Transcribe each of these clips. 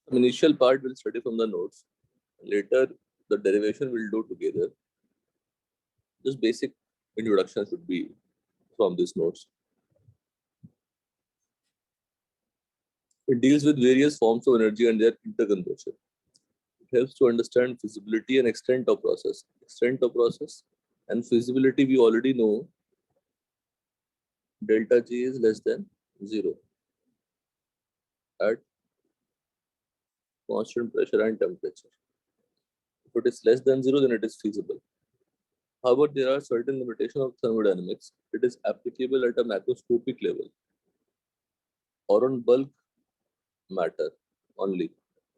Some initial part we'll study from the notes. Later, the derivation we'll do together. Just basic introduction should be from these notes. It deals with various forms of energy and their interconversion. It helps to understand feasibility and extent of process. Extent of process and feasibility we already know. Delta G is less than 0 at constant pressure and temperature. If it is less than 0, then it is feasible. However, there are certain limitations of thermodynamics. It is applicable at a macroscopic level or on bulk matter only,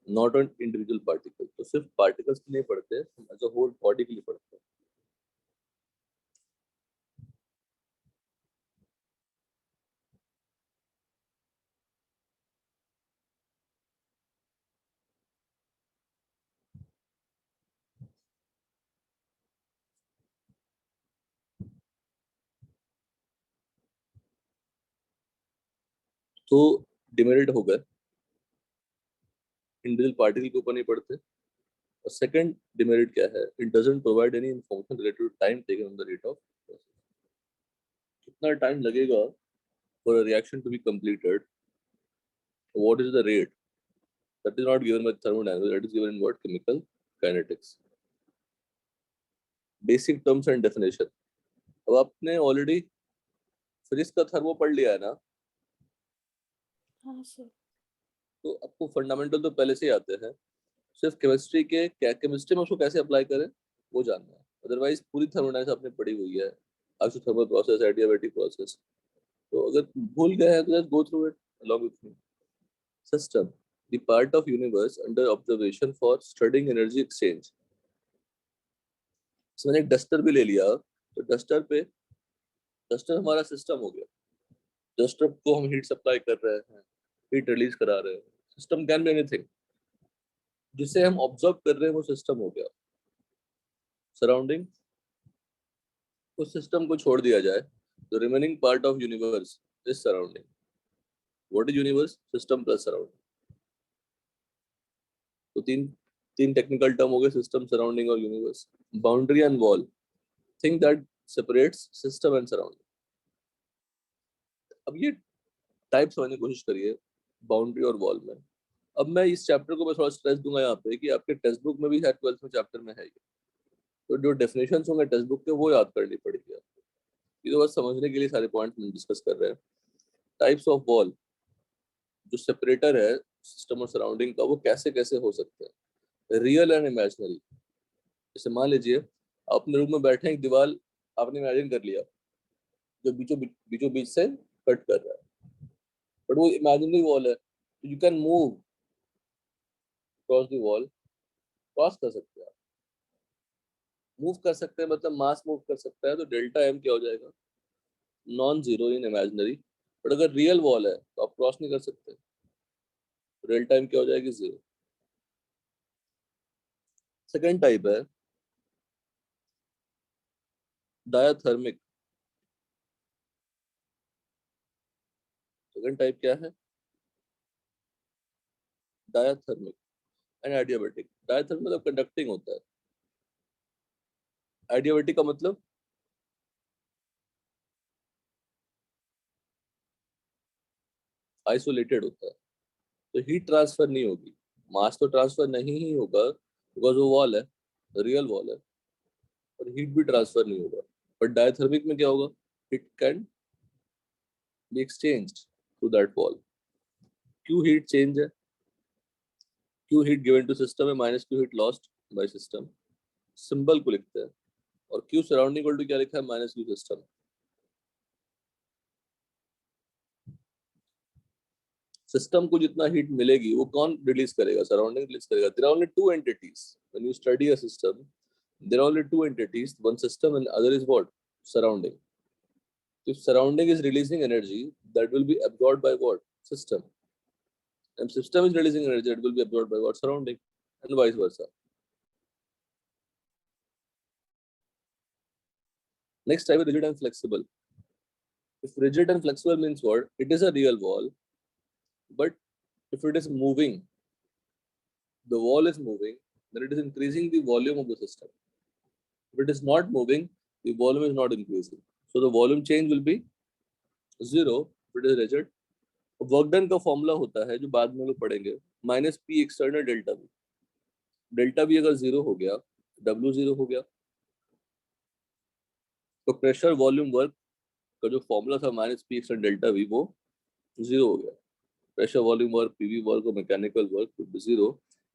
not on individual particles. तो सिर्फ particles के लिए पढ़ते हैं, as a whole body के लिए पढ़ते हैं. तो डिमेरिट हो गए, इंडिविजुअल पार्टिकल के ऊपर नहीं पढ़ते. और सेकंड डिमेरिट क्या है? It doesn't provide any information related to time taken on the rate of process. कितना टाइम लगेगा for a reaction to be completed? What is the rate? That is not given by thermodynamics. That is given in what? Chemical kinetics. Basic terms and definition. अब आपने already physics का thermo पढ़ लिया है ना? हाँ sir. तो आपको फंडामेंटल तो पहले से ही आते हैं. सिर्फ केमिस्ट्री के क्या केमिस्ट्री में उसको कैसे अप्लाई करें वो जानना है. अदरवाइज पूरी थर्मोडायनामिक्स आपने पढ़ी हुई है, आइसोथर्मल प्रोसेस, एडियाबैटिक प्रोसेस. तो अगर भूल गए हैं तो just go through it along with me. System, the part of universe under observation for studying energy exchange. So मैंने एक डस्टर भी ले लिया. तो डस्टर हमारा सिस्टम हो गया. डस्टर को हम हीट सप्लाई कर रहे हैं, हीट रिलीज करा रहे हैं. System can be anything. जिसे हम ऑब्जर्व कर रहे हैं वो सिस्टम हो गया. सराउंडिंग, उस सिस्टम को छोड़ दिया जाए तो remaining part of universe is surrounding. What is universe? System plus surrounding. तो तीन टेक्निकल टर्म हो गए, सिस्टम, सराउंडिंग और universe. Boundary and wall, thing that separates system and surrounding. अब ये टाइप समझने की कोशिश करिए बाउंड्री और वॉल में. अब मैं इस चैप्टर को मैं थोड़ा स्ट्रेस दूंगा यहाँ पे कि आपके टेक्स्ट बुक में भी है, 12th में चैप्टर में है ये. तो जो डेफिनेशंस होंगे टेक्स्ट बुक के वो याद करनी पड़ेगी आपको. ये तो बस समझने के लिए सारे पॉइंट्स हम डिस्कस कर रहे हैं. टाइप्स ऑफ वॉल, जो सेपरेटर है सिस्टम और सराउंडिंग का, वो कैसे कैसे हो सकते हैं? Real and imaginary. जैसे मान लीजिए आप अपने रूम में बैठे हैं, एक दीवार आपने इमेजिन कर लिया जो बीचों बीच से कट कर रहा है, बट वो इमेजिनरी वॉल है. You can move cross the wall. Cross कर सकते हैं आप, मूव कर सकते हैं, मतलब मास मूव कर सकता है. तो डेल्टा एम क्या हो जाएगा? Non zero in imaginary. But अगर रियल वॉल है तो आप क्रॉस नहीं कर सकते. डेल्टा एम क्या हो जाएगी? 0. सेकेंड टाइप है डायाथर्मिक. सेकेंड टाइप क्या है? Diathermic and adiabatic. डायाथर्मिक मतलब कंडक्टिंग होता है. एडियाबैटिक का मतलब आइसोलेटेड होता है. तो हीट ट्रांसफर नहीं होगी, मास तो ट्रांसफर नहीं ही होगा बिकॉज वो वॉल है, रियल वॉल है, और हीट भी ट्रांसफर नहीं होगा. बट डायथर्मिक में क्या होगा? It can be exchanged through that wall. Q heat change है, Q heat given to system है minus Q heat lost by system. Symbol को लिखते हैं. और क्यू सराउंडिंग इक्वल टू क्या लिखा है? Minus Q system. सिस्टम को जितना हीट मिलेगी वो कौन रिलीज करेगा? सराउंडिंग रिलीज करेगा. There are only two entities when you study a system. There are only two entities, one system and other is what? Surrounding. If surrounding is releasing energy, that will be absorbed by what? System. And system is releasing energy, that will be absorbed by what? Surrounding. And vice versa. Next type is rigid and flexible. If rigid and flexible means what? It is a real wall, but if it is moving, the wall is moving, then it is increasing the volume of the system. If it is not moving, the volume is not increasing. So the volume change will be 0 if it is rigid. Work done का formula होता है जो बाद में लोग पढ़ेंगे, minus P external delta we. Delta we अगर 0 हो गया, W 0 हो गया, तो प्रेशर वॉल्यूम वर्क का जो फॉर्मूला था minus P external delta V वो 0 हो गया. Pressure volume work, PV work और mechanical work will be 0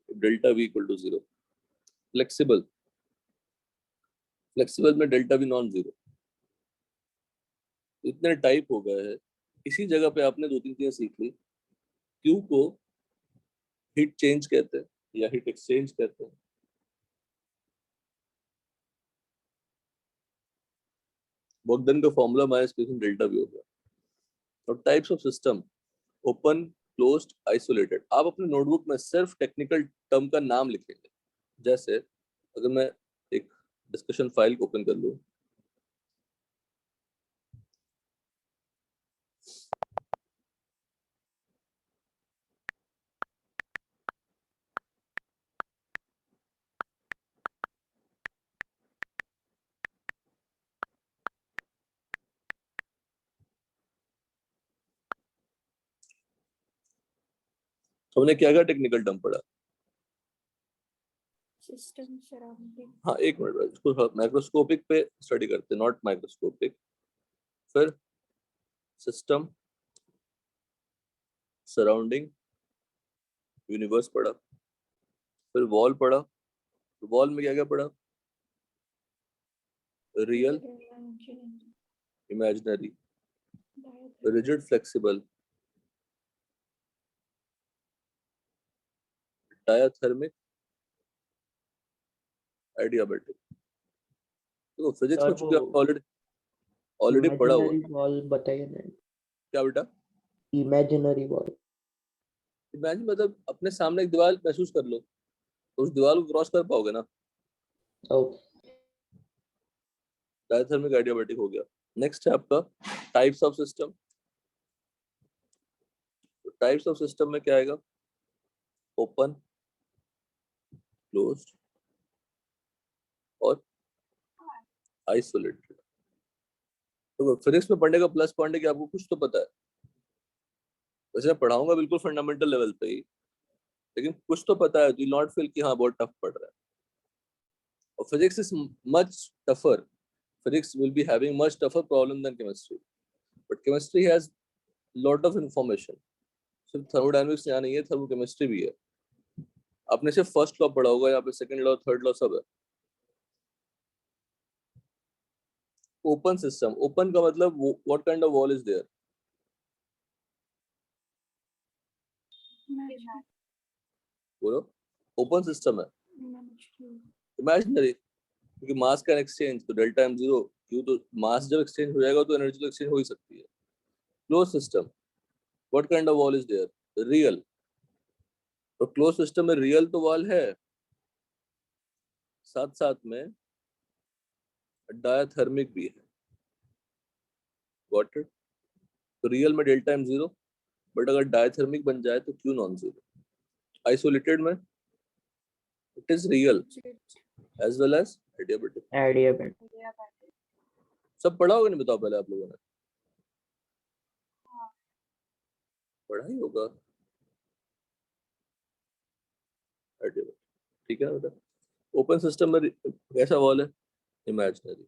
if delta V equal to 0. Flexible में डेल्टा वी नॉन 0. इतने टाइप हो गए हैं. इसी जगह पे आपने 2-3 चीजें सीख ली. क्यू को हीट चेंज कहते हैं या हीट एक्सचेंज कहते हैं. वर्क डन का formula minus P delta we हो गया. और types of system, open, closed, isolated. आप अपने नोटबुक में सिर्फ टेक्निकल टर्म का नाम लिखेंगे. जैसे अगर मैं एक डिस्कशन फाइल ओपन कर लूं, हमने क्या क्या टेक्निकल टर्म पढ़ा? System surrounding. हाँ, एक मिनट, इसको माइक्रोस्कोपिक पे स्टडी करते हैं, नॉट माइक्रोस्कोपिक. फिर सिस्टम, सराउंडिंग, यूनिवर्स पढ़ा. फिर वॉल पढ़ा. वॉल में क्या क्या पढ़ा? Real, imaginary, rigid, flexible, diathermic, adiabatic. तो फिजिक्स में चूंकि ऑलरेडी पढ़ा हुआ. इमेजिनरी वॉल बताइए ना. क्या बेटा? Imaginary wall. इमेजिन मतलब अपने सामने एक दीवार महसूस कर लो, तो उस दीवार को क्रॉस कर पाओगे ना. ओके. डायथर्मिक, एडियाबैटिक हो गया. नेक्स्ट है आपका types of system. Types of system में क्या आएगा? ओपन, क्लोज्ड और आइसोलेटेड. तो फिजिक्स में पढ़ने का प्लस पॉइंट है कि आपको कुछ तो पता है. वैसे मैं पढ़ाऊंगा बिल्कुल फंडामेंटल लेवल पे ही, लेकिन कुछ तो पता है. तो यू नॉट फील कि हाँ बहुत टफ पढ़ रहा है. और physics is much tougher. Physics will be having much tougher problem than chemistry. But chemistry has lot of information. सिर्फ थर्मोडायनामिक्स यहाँ नहीं है, थर्मोकेमिस्ट्री भी है. आपने सिर्फ फर्स्ट लॉ पढ़ा होगा, यहाँ पे सेकंड लॉ, थर्ड लॉ सब है. Open system. ओपन का मतलब what kind of wall is there? बोलो. ओपन सिस्टम है. इमेजिनरी, क्योंकि मास कैन एक्सचेंज, तो डेल्टा एम 0. क्यों? तो मास जब एक्सचेंज हो जाएगा तो एनर्जी तो एक्सचेंज हो ही सकती है. Close system, what kind of wall is there? Real. तो क्लोज सिस्टम में रियल तो वॉल है, साथ साथ में डायथर्मिक भी है. Got it? तो रियल में डेल्टा एम 0, बट अगर डायथर्मिक बन जाए तो क्यू नॉन 0. आइसोलेटेड में it is real as well as adiabatic. सब पढ़ा होगा नहीं? बताओ पहले आप लोगों ने. पढ़ा ही होगा. एडियाबैटिक, ठीक है ना बेटा. ओपन सिस्टम में कैसा वॉल है? Imaginary.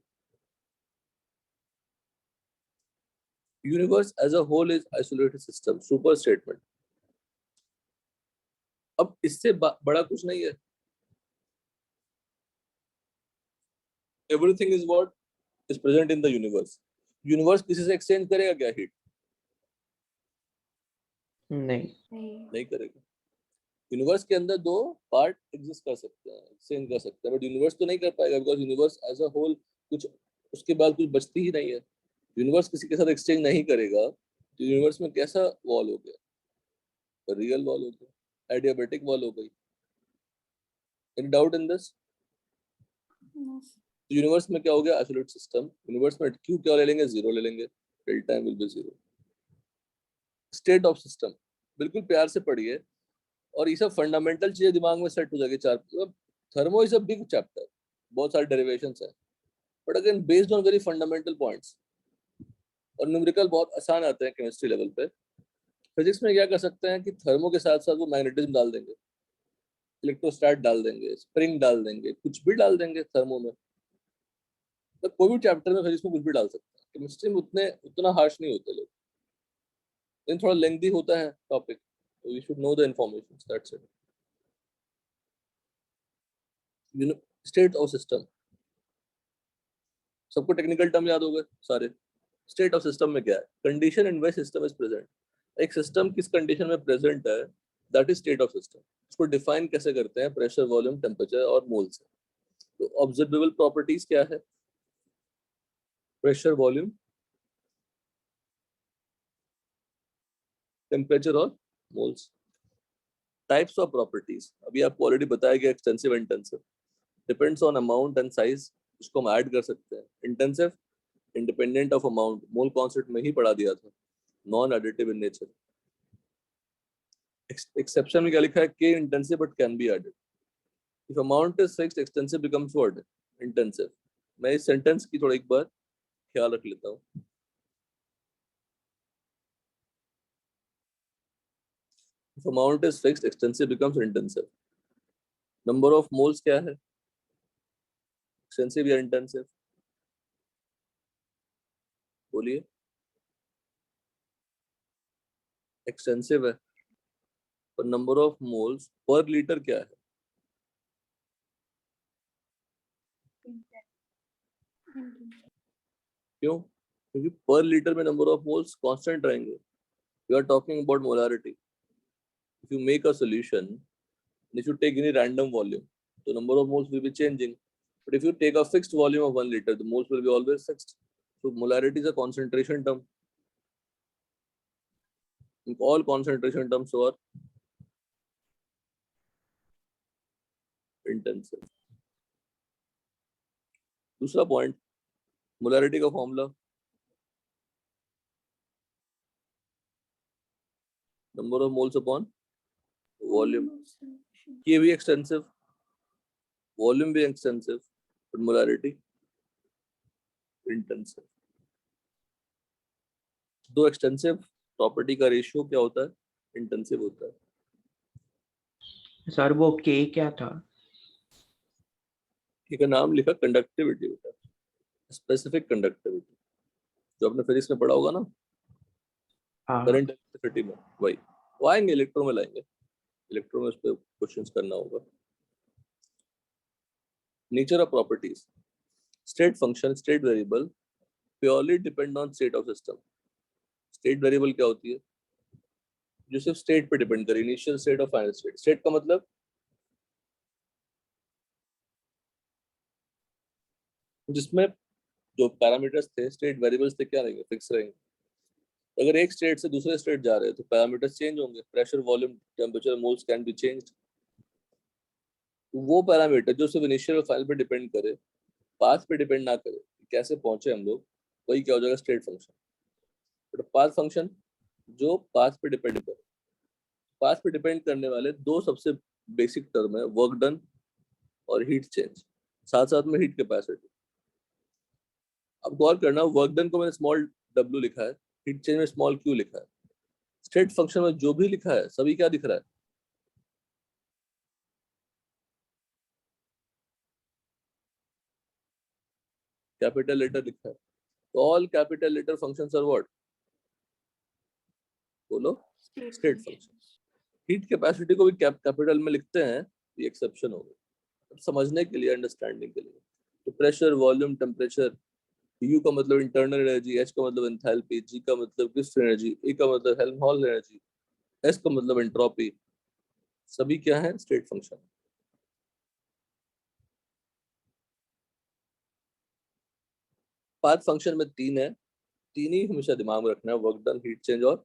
Universe as a whole is isolated system. Super statement. अब इससे बड़ा कुछ नहीं है. Everything is what is present in the universe. Universe किसी से एक्सचेंज करेगा क्या हीट? नहीं करेगा. यूनिवर्स के अंदर दो पार्ट एग्जिस्ट कर सकते हैं, एक्सचेंज कर सकते हैं, बट यूनिवर्स तो नहीं कर पाएगा, because universe as a whole कुछ उसके बाद कुछ बचती ही नहीं है. यूनिवर्स किसी के साथ एक्सचेंज नहीं करेगा, तो यूनिवर्स में कैसा वॉल हो गया? रियल वॉल हो गया, एडियाबैटिक वॉल हो गई. Any doubt in this? Universe में क्या हो गया? Isolated system. यूनिवर्स में क्यू क्या ले लेंगे? 0 ले लेंगे. Delta will be 0. State of system बिल्कुल प्यार से पढ़िए और ये सब फंडामेंटल चीजें दिमाग में सेट हो जाएगी। चार thermo is a big chapter, बहुत सारे डेरिवेशंस है, but again based on very fundamental points, और न्यूमेरिकल बहुत आसान आते हैं केमिस्ट्री लेवल पे। फिजिक्स में क्या कर सकते हैं कि थर्मो के साथ साथ वो मैग्नेटिज्म डाल देंगे, इलेक्ट्रोस्टैट डाल देंगे, स्प्रिंग डाल देंगे, कुछ भी डाल देंगे थर्मो में। तो कोई भी चैप्टर में फिजिक्स में कुछ भी डाल सकते हैं। केमिस्ट्री में उतना हार्श नहीं होते लोग, लेकिन थोड़ा लेंथी होता है टॉपिक, तो we should know the information, that's it. You know, state of system, सबको टेक्निकल टर्म याद हो गए सारे। स्टेट ऑफ सिस्टम में क्या है? Condition in which system is present. एक सिस्टम किस कंडीशन में प्रेजेंट है, that is state of system. इसको डिफाइन कैसे करते हैं? प्रेशर, वॉल्यूम, टेम्परेचर और मोल से। तो ऑब्जर्वेबल प्रॉपर्टीज क्या है? प्रेशर, वॉल्यूम, टेम्परेचर और मोल्स। टाइप्स ऑफ प्रॉपर्टीज अभी आपको ऑलरेडी बताया गया, extensive, intensive. Depends on amount and size, इसको हम ऐड कर सकते हैं। Intensive independent of amount, mole concept में ही पढ़ा दिया था। Non additive in nature. Exception में क्या लिखा है? के intensive but can be added. If amount is fixed, extensive becomes what? Intensive. मैं इस सेंटेंस की थोड़ा एक बार ख्याल रख लेता हूँ। If amount is fixed, extensive becomes intensive. Number of moles क्या है? एक्सटेंसिव या इंटेंसिव? बोलिए। एक्सटेंसिव है, पर number of moles per litre क्या है? क्यों? क्योंकि पर लीटर में नंबर ऑफ मोल्स कांस्टेंट रहेंगे। We are talking about molarity. If you make a solution, if you take any random volume, the number of moles will be changing. But if you take a fixed volume of 1 liter, the moles will be always fixed. So molarity is a concentration term. All concentration terms are intensive. दूसरा point, molarity का formula, number of moles upon volume. ये भी extensive, volume भी extensive, but molarity intensive. दो extensive property का ratio क्या होता है? इंटेंसिव होता है। सर वो के क्या था? ठीक है, नाम लिखा कंडक्टिविटी होता है, स्पेसिफिक कंडक्टिविटी, जो आपने फिजिक्स में पढ़ा होगा ना, हाँ करंट इलेक्ट्रिसिटी में। वही वो आएंगे, इलेक्ट्रो में लाएंगे, इलेक्ट्रो में उस पर क्वेश्चंस करना होगा। Nature of properties, state function, state variable purely depend on state of system. State variable क्या होती है? जो सिर्फ स्टेट पे डिपेंड करे, इनिशियल स्टेट और फाइनल स्टेट। स्टेट का मतलब जिसमें जो पैरामीटर्स थे, स्टेट वेरिएबल्स थे, क्या रहेंगे? फिक्स रहेंगे। अगर एक स्टेट से दूसरे स्टेट जा रहे हैं तो पैरामीटर्स चेंज होंगे। Pressure, volume, temperature, moles can be changed. वो पैरामीटर जो सिर्फ इनिशियल और फाइनल पे डिपेंड करे, पाथ पे डिपेंड ना करे, कैसे पहुंचे हम लोग, वही क्या हो जाएगा? State function. But path function जो पाथ पे डिपेंड करे, पाथ पे डिपेंड करने वाले दो सबसे बेसिक टर्म है, वर्क डन और हीट चेंज, साथ साथ में हीट कैपेसिटी। अब गौर करना, वर्क डन को मैंने स्मॉल w लिखा है, हीट चेंज में स्मॉल q लिखा है। स्टेट फंक्शन में जो भी लिखा है सभी क्या दिख रहा है? कैपिटल लेटर लिखा है। तो all capital letter functions are what? बोलो। State function. हीट कैपेसिटी को भी कैपिटल में लिखते हैं, ये एक्सेप्शन हो गया समझने के लिए, अंडरस्टैंडिंग के लिए। तो प्रेशर, वॉल्यूम, टेम्परेचर, U का मतलब इंटरनल एनर्जी, H का मतलब एंथैल्पी, G का मतलब गिब्स एनर्जी, E का मतलब हेल्महोल्ट्ज एनर्जी, S का मतलब एंट्रोपी, सभी क्या है? State function. पाथ फंक्शन में तीन है, तीन ही हमेशा दिमाग में रखना है, वर्क डन, हीट चेंज और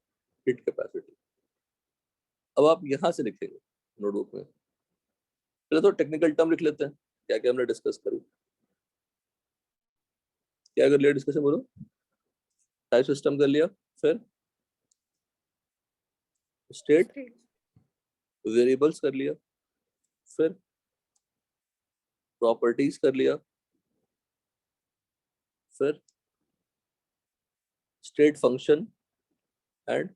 हीट कैपेसिटी। अब आप यहां से लिखेंगे नोटबुक में। पहले तो टेक्निकल टर्म लिख लेते हैं, क्या क्या हमने डिस्कस करी। क्या कर लिया डिस्कशन? बोलो। टाइप सिस्टम कर लिया, फिर स्टेट, वेरिएबल्स कर लिया, फिर प्रॉपर्टीज कर लिया, फिर state function and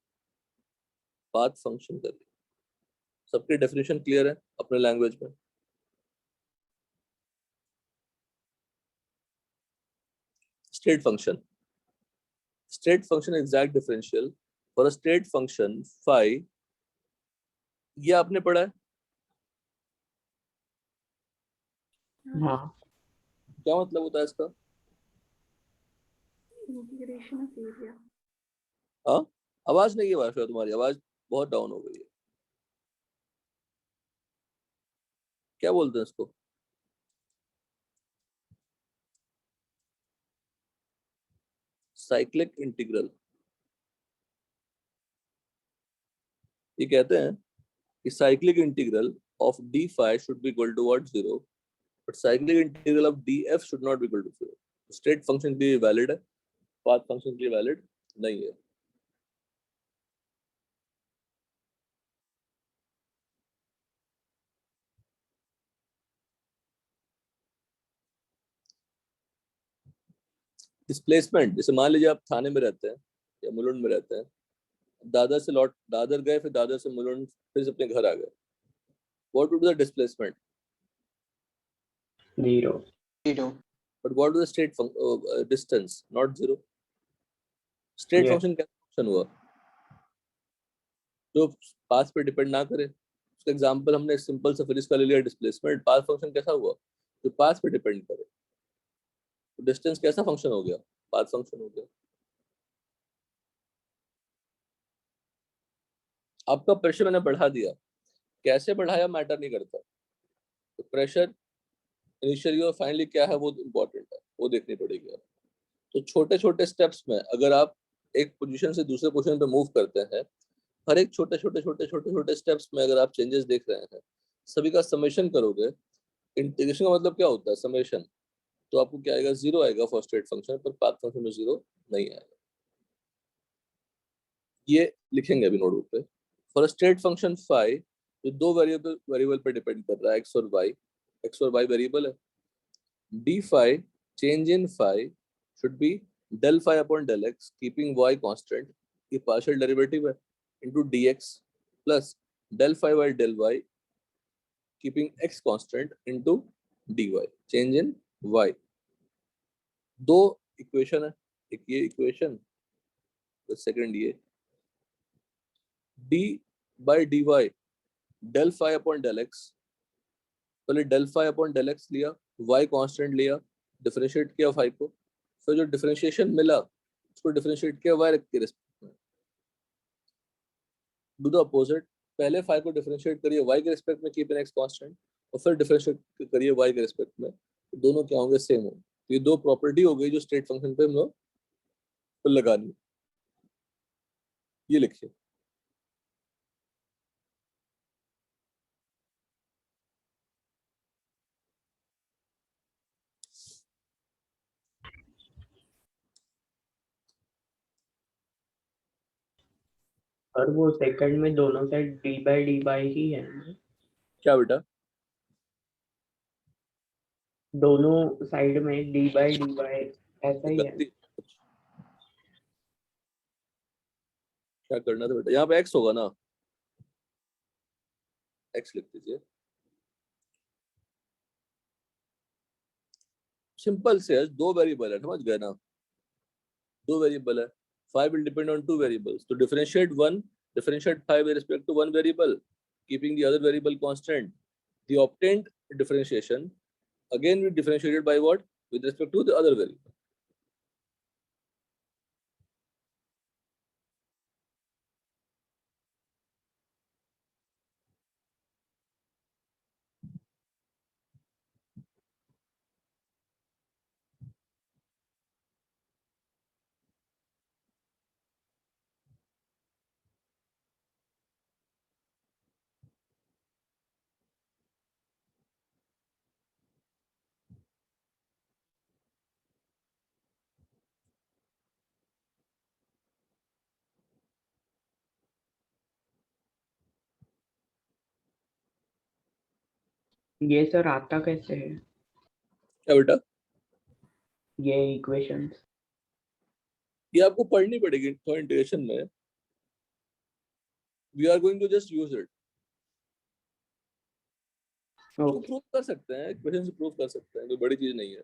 path function कर लिया। सबकी डेफिनेशन क्लियर है अपने लैंग्वेज में? State function, state function exact differential for a state function phi, ये आपने पढ़ा है? हाँ। क्या मतलब होता है इसका? Integration of area. हाँ, आवाज नहीं है वाशा, तुम्हारी आवाज बहुत डाउन हो गई है। क्या बोलते हैं इसको? Cyclic integral. ये कहते हैं कि cyclic integral of d phi should be equal to what, zero, but cyclic integral of d f should not be equal to zero. State function के लिए वैलिड है, पाथ फंक्शन के लिए वैलिड नहीं है। डिस्प्लेसमेंट, जैसे मान लीजिए आप थाने में रहते हैं या मुलुंड में रहते हैं, दादर से लौट दादर गए, फिर दादर से मुलुंड, फिर से अपने घर आ गए, what would be the displacement? 0. But what would the state distance? Not zero. State Yes. Function क्या फंक्शन हुआ जो पाथ पे डिपेंड ना करे? उसका एग्जांपल हमने सिंपल सा फिर इसका ले लिया डिस्प्लेसमेंट। पाथ फंक्शन कैसा हुआ जो पाथ पे डिपेंड करे? तो डिस्टेंस कैसा फंक्शन हो गया? पाथ फंक्शन हो गया। आपका प्रेशर मैंने बढ़ा दिया, कैसे बढ़ाया मैटर नहीं करता, तो प्रेशर इनिशियली और फाइनली क्या है वो इम्पोर्टेंट है, वो देखनी पड़ेगी आप। तो छोटे छोटे स्टेप्स में अगर आप एक पोजीशन से दूसरे पोजीशन पे मूव करते हैं, हर एक छोटे छोटे छोटे छोटे छोटे स्टेप्स में अगर आप चेंजेस देख रहे हैं, सभी का समेशन करोगे। इंटीग्रेशन का मतलब क्या होता है? समेशन। तो आपको क्या आएगा? जीरो आएगा फॉर स्टेट फंक्शन, पर पाथ फंक्शन में जीरो नहीं आएगा। ये लिखेंगे अभी नोटबुक पे। फॉर स्टेट फंक्शन फाई, जो दो वेरिएबल वेरिएबल पे डिपेंड कर रहा है, एक्स और वाई, एक्स और वाई वेरिएबल है। D phi, change in phi should be del phi upon del x keeping y constant, ये पार्शियल डेरिवेटिव है, into dx plus del phi by del y keeping x constant into dy, change in y। दो equation है, एक ये equation, second ये d by dy del phi upon del x। पहले del phi upon del x लिया, y constant लिया, differentiate किया phi को, फिर जो डिफरेंशिएशन मिला उसको डिफरेंशिएट किया y के रिस्पेक्ट में। डू द अपोजिट, पहले phi को डिफरेंशिएट करिए y के रिस्पेक्ट में, कीप एन x कांस्टेंट, और फिर डिफरेंशिएट करिए y के रिस्पेक्ट में, तो दोनों क्या होंगे? सेम होंगे। तो ये दो प्रॉपर्टी हो गई जो स्टेट फंक्शन पे हम लोग को लगानी है। ये लिखिए। और वो सेकंड में दोनों साइड d/dy ही है ना? क्या बेटा? दोनों साइड में d/dy ऐसा ही है। गलती, क्या करना था बेटा? यहाँ पे x होगा ना, x लिख दीजिए। सिंपल से है, दो वेरिएबल है, समझ गए ना? दो वेरिएबल है, five will depend on two variables, तो differentiate one, differentiate five with respect to one variable, keeping the other variable constant. The obtained differentiation again we differentiated by what? With respect to the other variable. ये sir आता कैसे है क्या बेटा? ये equations? ये आपको पढ़नी पड़ेगी थोड़ा इंटीग्रेशन में. We are going to just use it. इसको ओके प्रूव कर सकते हैं, इक्वेशन से प्रूव कर सकते हैं, कोई बड़ी चीज नहीं है.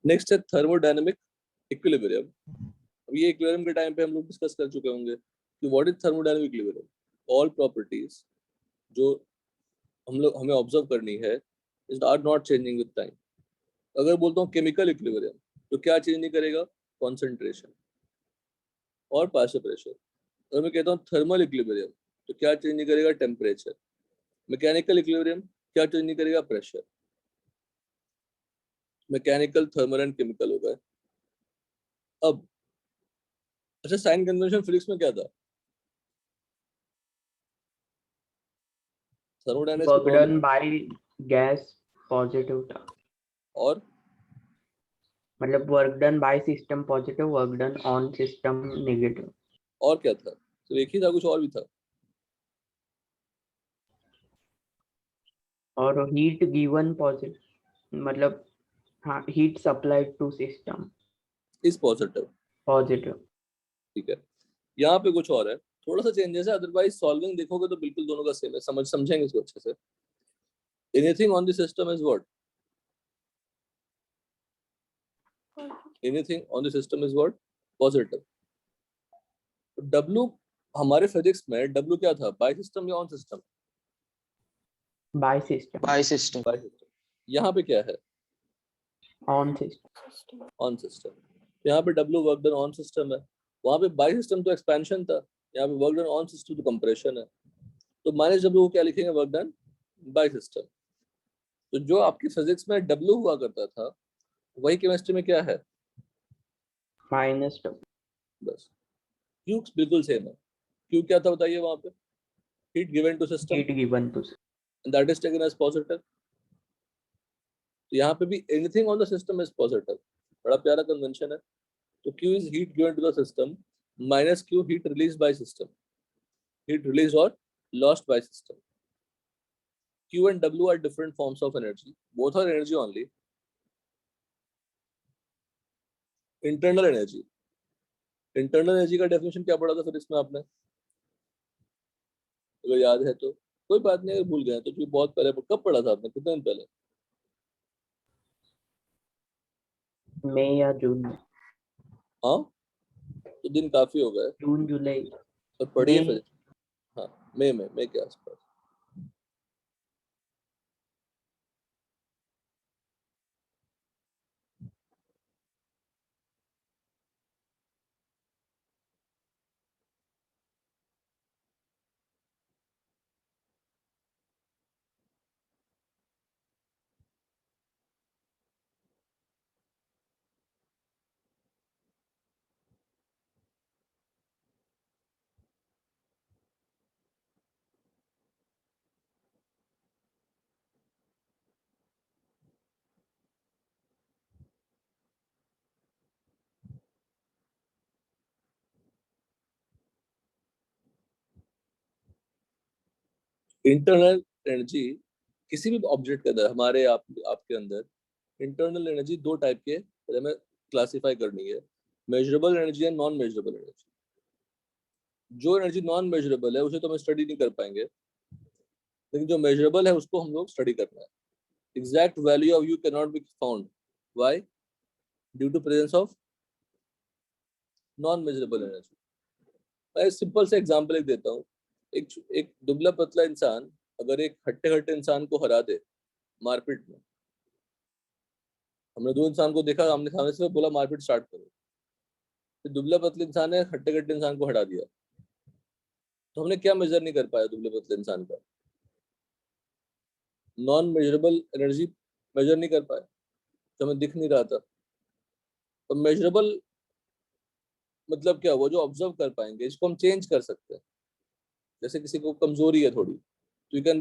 नेक्स्ट है थर्मोडायनेमिक इक्विलिब्रियम. अब ये इक्विलिब्रियम के टाइम पे हम लोग डिस्कस कर चुके होंगे कि what is thermodynamic equilibrium. All properties जो हमें ऑब्जर्व करनी है is are not changing with time. अगर बोलता हूँ केमिकल इक्विलिब्रियम तो क्या चेंज नहीं करेगा? कॉन्सेंट्रेशन और पार्शियल प्रेशर. अगर मैं कहता हूँ थर्मल इक्विलिब्रियम तो क्या चेंज नहीं करेगा? टेम्परेचर. मैकेनिकल इक्विलिब्रियम क्या चेंज नहीं करेगा? Pressure. Mechanical, thermal and chemical हो गए. अब अच्छा, साइन कन्वेंशन फिजिक्स में क्या था? थर्मोडायनेमिक्स की work problem. Done by gas positive था, और मतलब work done by system positive, work done on system negative. और क्या था? तो एक ही था, कुछ और भी था? और हीट गिवन पॉजिटिव, मतलब हाँ हीट सप्लाइड टू सिस्टम इस पॉजिटिव. पॉजिटिव. ठीक है. यहाँ पे कुछ और है, थोड़ा सा चेंजेस है, अदरवाइज सॉल्विंग देखोगे तो बिल्कुल दोनों का सेम है. समझेंगे इसको अच्छे से. Anything on the system is what? Anything on the system is what? Positive. W हमारे फिजिक्स में W क्या था? बाय सिस्टम या on system? By system. By system. By system. यहाँ पे क्या है? On system. System. On system. यहाँ पे W work done on system है. वहाँ पे बाय सिस्टम तो एक्सपेंशन था, यहाँ पे वर्क डन ऑन सिस्टम तो कंप्रेशन है. तो माइनस W को क्या लिखेंगे? Work done by system. तो जो आपकी फिजिक्स में W हुआ करता था वही केमिस्ट्री में क्या है? Minus two. बस. Q बिल्कुल सेम है. Q क्या था बताइए वहाँ पे? Heat given to system heat given to. And that is taken as positive. तो यहाँ पे भी anything on the system is positive. बड़ा प्यारा कन्वेंशन है. तो Q is heat given to the system minus Q heat released by system. Heat released or lost by system. Q and W are different forms of energy. Both are energy only. Internal energy. Internal energy का definition क्या पढ़ा था फिर इसमें आपने? अगर याद है तो कोई बात नहीं, अगर भूल गए तो क्योंकि बहुत पहले कब पढ़ा था आपने? कितने दिन पहले? मई या जून में. हाँ, तो दिन काफी हो गए. जून जुलाई. तो पढ़िए मई. फिर. हाँ, मई के आसपास. इंटरनल एनर्जी किसी भी ऑब्जेक्ट के अंदर, हमारे आपके अंदर इंटरनल एनर्जी दो टाइप के हमें क्लासिफाई करनी है. Measurable energy and non measurable energy. जो एनर्जी नॉन मेजरेबल है उसे तो हम स्टडी नहीं कर पाएंगे, लेकिन जो मेजरेबल है उसको हम लोग स्टडी करना है. Exact value of U can not be found. Why? Due to presence of non measurable energy. मैं सिंपल से एग्जांपल एक देता हूँ. एक दुबला पतला इंसान अगर एक हट्टे हट्टे इंसान को हरा दे मारपीट में, हमने दो इंसान को देखा आमने सामने से, बोला मारपीट स्टार्ट करो. फिर दुबला पतले इंसान ने हट्टे कट्टे इंसान को हरा दिया, तो हमने क्या मेजर नहीं कर पाया दुबले पतले इंसान का? नॉन मेजरेबल एनर्जी मेजर नहीं कर पाए, तो हमें दिख नहीं रहा था. तो मेजरेबल मतलब क्या? वो जो ऑब्जर्व कर पाएंगे, इसको हम चेंज कर सकते हैं. जैसे किसी को कमजोरी है थोड़ी, तो you can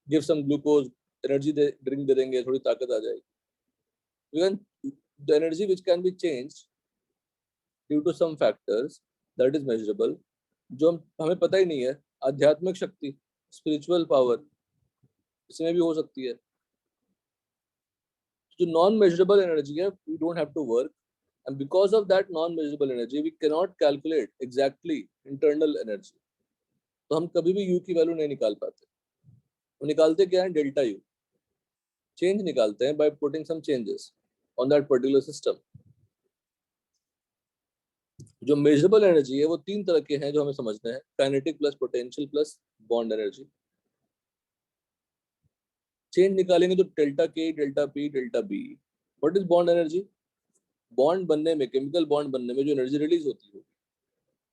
give some glucose, energy drink दे देंगे, थोड़ी ताकत आ जाएगी। The energy which can be changed due to some factors that is measurable, जो हमें पता ही नहीं है, आध्यात्मिक शक्ति, स्पिरिचुअल पावर, इसमें भी हो सकती है। जो नॉन मेजरेबल एनर्जी है, we don't have to work, and because of that non measurable energy we can not calculate exactly internal energy. तो हम कभी भी यू की वैल्यू नहीं निकाल पाते। वो निकालते क्या है? डेल्टा यू, चेंज निकालते हैं by putting some changes on that particular system. जो मेजरेबल एनर्जी है वो तीन तरह के हैं जो हमें समझना है, kinetic plus potential plus bond energy. Change निकालेंगे तो delta K, delta P, delta B. What is bond energy? Bond बनने में, केमिकल बॉन्ड बनने में जो एनर्जी रिलीज होती है,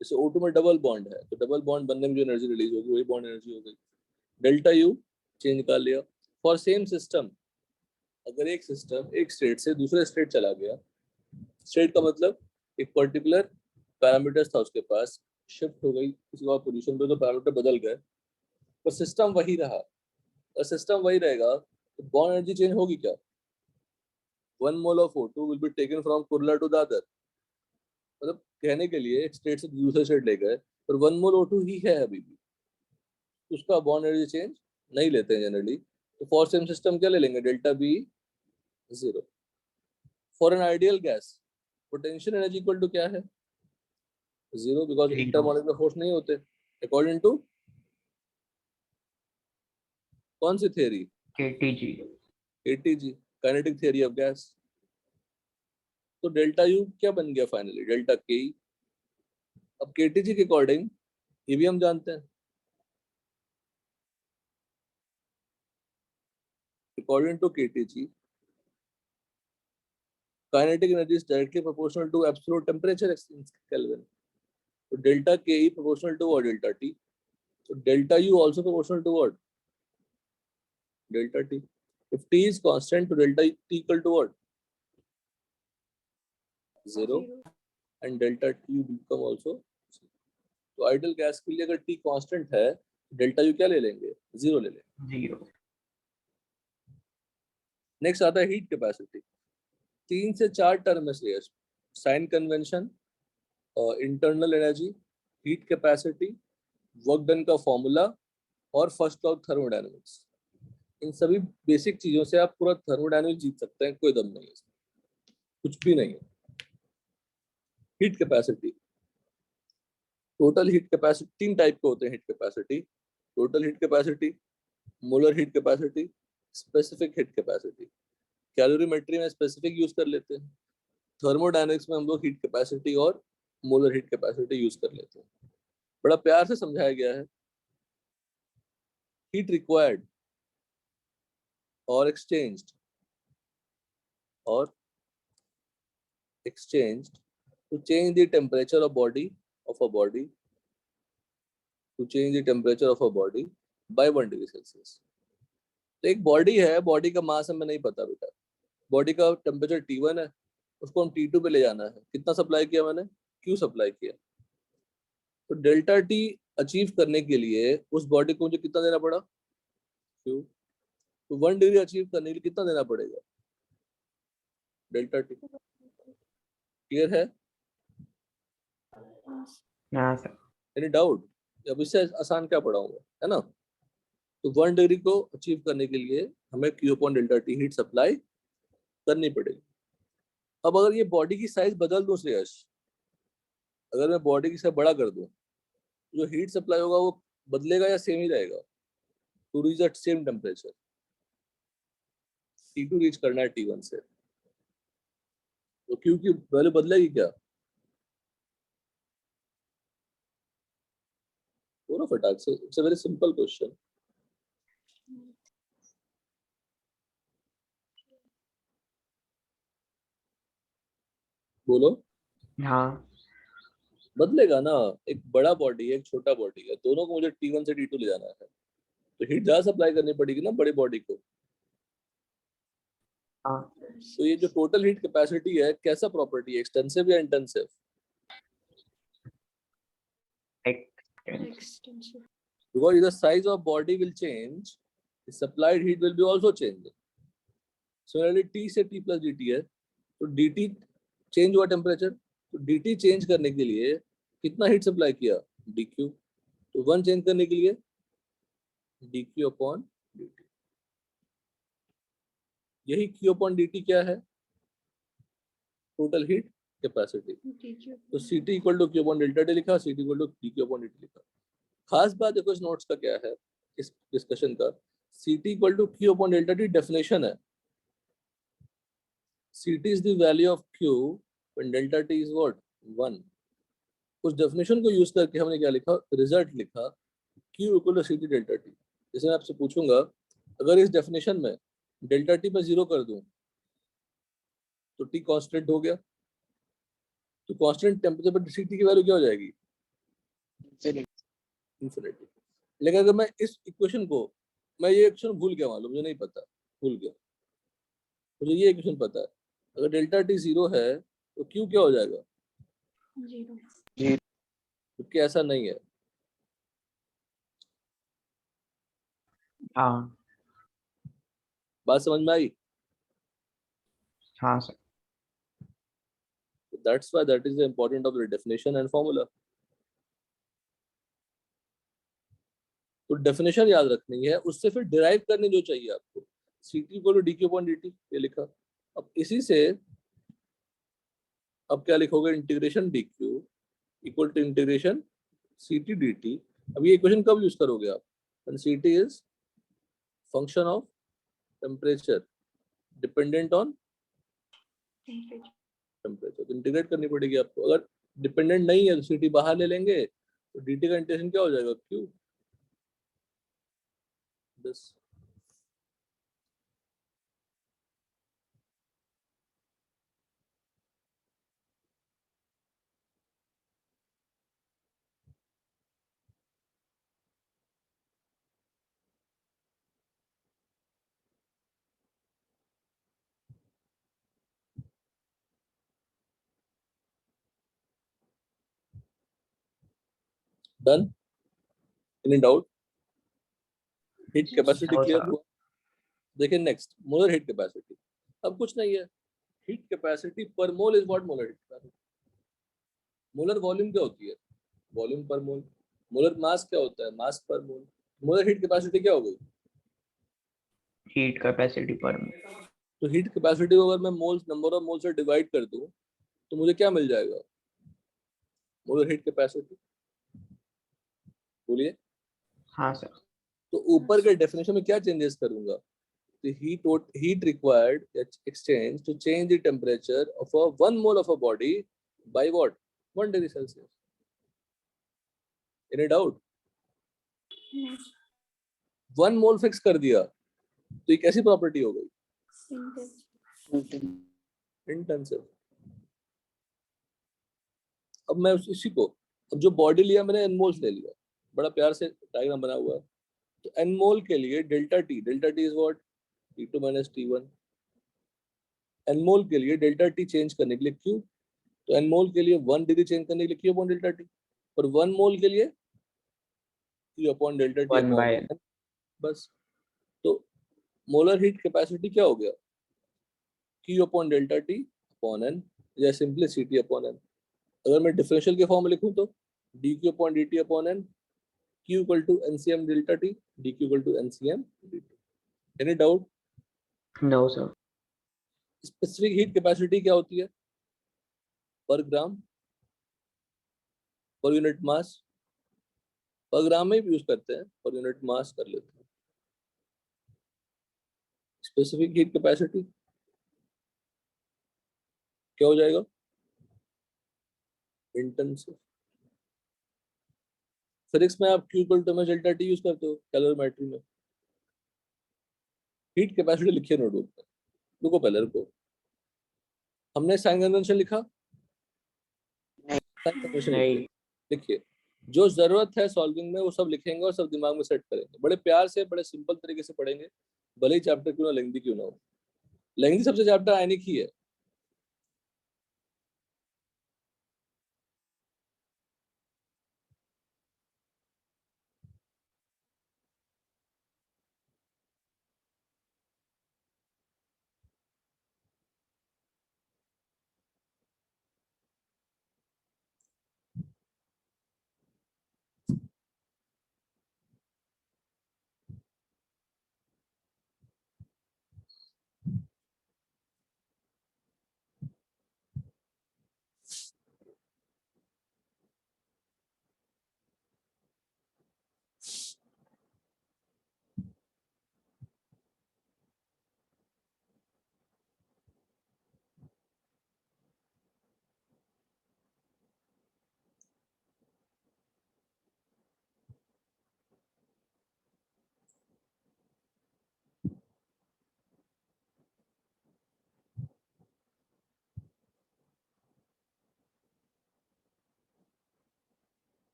जैसे O2 में डबल बॉन्ड है तो डबल बॉन्ड बनने में जो एनर्जी रिलीज होगी वही बॉन्ड एनर्जी हो गई। डेल्टा यू चेंज निकाल लिया। फॉर सेम सिस्टम, अगर एक सिस्टम एक स्टेट से दूसरे स्टेट चला गया, स्टेट का मतलब एक पर्टिकुलर पैरामीटर्स था उसके पास, शिफ्ट हो गई किसी और पोजीशन पे, तो पैरामीटर बदल गए पर सिस्टम वही रहा। और सिस्टम वही रहेगा तो बॉन्ड एनर्जी चेंज होगी क्या? 1 mole of O2 will be taken from Kurla to Dadar। मतलब कहने के लिए एक स्टेट से दूसरे स्टेट ले गए पर 1 mole O2 ही है अभी भी, उसका बॉन्ड एनर्जी चेंज नहीं लेते हैं जनरली। तो फॉर सेम सिस्टम क्या ले लेंगे? Delta B 0। For an ideal gas potential energy equal to क्या है? 0, बिकॉज इंटरमॉलिक्यूलर फोर्स नहीं होते अकॉर्डिंग टू कौन सी theory? KTG। ATG, kinetic theory of gas. तो डेल्टा यू क्या बन गया फाइनली? डेल्टा के। अब KTG के अकॉर्डिंग ये भी हम जानते हैं, according to KTG, kinetic energy is directly proportional to absolute temperature in Kelvin. So delta Ke proportional to what? Delta T. So delta U also proportional to what? Delta T. If T is constant, to delta T equal to what? 0. And delta T become also 0. तो ideal gas के लिए अगर T constant है, delta U क्या ले लेंगे? 0 ले लेंगे। 0। नेक्स्ट आता है हीट कैपेसिटी। 3 से 4 टर्म है Shreyas, sign convention, internal energy, heat capacity, work done का फॉर्मूला और फर्स्ट लॉ थर्मोडायनेमिक्स। इन सभी बेसिक चीजों से आप पूरा थर्मोडायनेमिक्स जीत सकते हैं, कोई दम नहीं है, कुछ भी नहीं है। Heat capacity, total heat capacity 3 type के होते हैं heat capacity. Total heat capacity, molar heat capacity, specific heat capacity. Calorimetry में स्पेसिफिक यूज कर लेते हैं, थर्मोडायनेमिक्स में हम लोग हीट कैपेसिटी और मोलर हीट कैपेसिटी यूज कर लेते हैं। बड़ा प्यार से समझाया गया है। हीट रिक्वायर्ड और exchanged to change the temperature of a body by 1 degree Celsius। तो एक बॉडी है, बॉडी का मास हमें नहीं पता बेटा, बॉडी का टेम्परेचर T1 है, उसको हम T2 पे ले जाना है। कितना सप्लाई किया मैंने? Q सप्लाई किया। तो डेल्टा T अचीव करने के लिए उस बॉडी को मुझे कितना देना पड़ा? Q। तो 1 डिग्री अचीव करने के लिए कितना देना पड़ेगा? Delta T। क्लियर है? हाँ सर। Any doubt? अब इससे आसान क्या पढ़ाऊंगा, है ना? तो 1 डिग्री को अचीव करने के लिए हमें Q upon delta T heat supply करनी पड़ेगी। अब अगर ये बॉडी की साइज बदल दूं श्रेयस, अगर मैं बॉडी की साइज बड़ा कर दूं, जो हीट सप्लाई होगा वो बदलेगा या सेम ही रहेगा? To reach that same temperature, T2 reach करना है T1 से, तो Q की वैल्यू बदलेगी क्या? बोलो फटाक से, it's a very simple question. बोलो। हाँ। बदलेगा ना, एक बड़ा बॉडी है एक छोटा बॉडी है, दोनों को मुझे T1 से T2 ले जाना है, तो हीट ज्यादा सप्लाई करनी पड़ेगी ना बड़ी बॉडी को। हाँ। तो ये जो टोटल हीट कैपेसिटी है, कैसा प्रॉपर्टी है? एक्सटेंसिव या intensive? Extensive। Extensive. Because the size of body will change supplied heat will be also change. Similarly T से टी प्लस डी टी है, तो डी टी चेंज हुआ टेम्परेचर, तो D T change करने के लिए कितना हीट सप्लाई किया, डी क्यू। तो वन चेंज करने के लिए D Q upon D T. यही क्यू अपॉन डी टी क्या है, टोटल हीट कैपेसिटी। तो सी T equal to Q upon delta T लिखा, C T equal to D Q upon D T लिखा। खास बात देखो इस नोट्स का क्या है, इस डिस्कशन का, C T equal to Q upon delta T definition है। Ct is the value of Q when delta T is what? 1. उस डेफिनेशन को यूज करके हमने क्या लिखा, रिजल्ट लिखा Q equal to Ct delta T। जैसे मैं आपसे पूछूंगा, अगर इस डेफिनेशन में डेल्टा T में 0 कर दूं तो T कांस्टेंट हो गया, तो कांस्टेंट टेम्परेचर पर Ct की वैल्यू क्या हो जाएगी, इंफिनिटी। लेकिन अगर मैं इस इक्वेशन को, मैं ये इक्वेशन भूल गया, मान लो मुझे नहीं पता, भूल गया, मुझे ये इक्वेशन पता है, अगर डेल्टा T 0 है तो Q क्या हो जाएगा, 0। क्योंकि ऐसा नहीं है। हाँ बात समझ में आई? हाँ sir. That's why that is the important of the definition and formula. तो डेफिनेशन याद रखनी है, उससे फिर डिराइव करनी जो चाहिए आपको, Ct equal to D Q upon D T, ये लिखा। अब इसी से अब क्या लिखोगे, integration D Q equal to integration Ct D T. अब ये इक्वेशन कब यूज करोगे आप, when Ct is function of temperature dependent on temperature, तो इंटीग्रेट करनी पड़ेगी आपको। अगर डिपेंडेंट नहीं है तो Ct बाहर ले लेंगे, तो dt का इंटीग्रेशन क्या हो जाएगा, Q। बस done. Any doubt? Heat capacity No clear sir. हुआ? देखिए नेक्स्ट, मोलर हीट कैपेसिटी। अब कुछ नहीं है, हीट कैपेसिटी पर mole is what molar heat capacity. Molar volume क्या होती है, वॉल्यूम पर मोल। मोलर मास क्या होता है, मास पर मोल। मोलर हीट कैपेसिटी क्या हो गई, Heat capacity per mole. तो हीट कैपेसिटी को अगर मैं मोल्स, नंबर ऑफ मोल से डिवाइड कर दूं तो मुझे क्या मिल जाएगा, मोलर हीट कैपेसिटी। बोलिए। हाँ सर। तो ऊपर के डेफिनेशन में क्या चेंजेस करूंगा, the heat required exchange to change the temperature of a 1 mole of a body by what, 1 degree Celsius. Any doubt? 1 mole fix कर दिया तो ये कैसी प्रॉपर्टी हो गई, इंटेंसिव। अब मैं इसी को, अब जो बॉडी लिया मैंने n मोल्स ले लिया, बड़ा प्यार से डायग्राम बना हुआ है। तो n मोल के लिए delta T is what, T2 minus T1। n मोल के लिए डेल्टा टी चेंज करने के लिए Q, तो n मोल के लिए 1 डिग्री चेंज करने के लिए Q अपॉन डेल्टा टी, और 1 मोल के लिए Q upon delta T 1 by upon, बस। तो मोलर हीट कैपेसिटी क्या हो गया, Q upon delta T upon n, या सिंपली Ct अपॉन n। अगर मैं डिफरेंशियल के फॉर्म में लिखूं तो dq upon dt upon n, Q equal to NCM delta t, dq equal to NCM dt। Any doubt? No sir. Specific heat capacity क्या होती है, पर ग्राम, पर यूनिट मास। पर ग्राम में भी यूज करते हैं, पर यूनिट मास कर लेते हैं। स्पेसिफिक हीट कैपेसिटी क्या हो जाएगा, इंटेंसिव। फिजिक्स में आप Q equal to M H delta T use करते हो, कैलोरीमेट्री में। हीट कैपेसिटी लिखिए नोटबुक में, रुको पहले रुको, हमने साइन कन्वेंशन लिखा, साइन कन्वेंशन लिखिए, नहीं। लिखिए जो जरूरत है सॉल्विंग में वो सब लिखेंगे और सब दिमाग में सेट करेंगे, बड़े प्यार से बड़े सिंपल तरीके से पढ़ेंगे, भले ही चैप्टर क्यों ना लेंथी क्यों ना हो। लेंथी सबसे चैप्टर आयनिक ही है।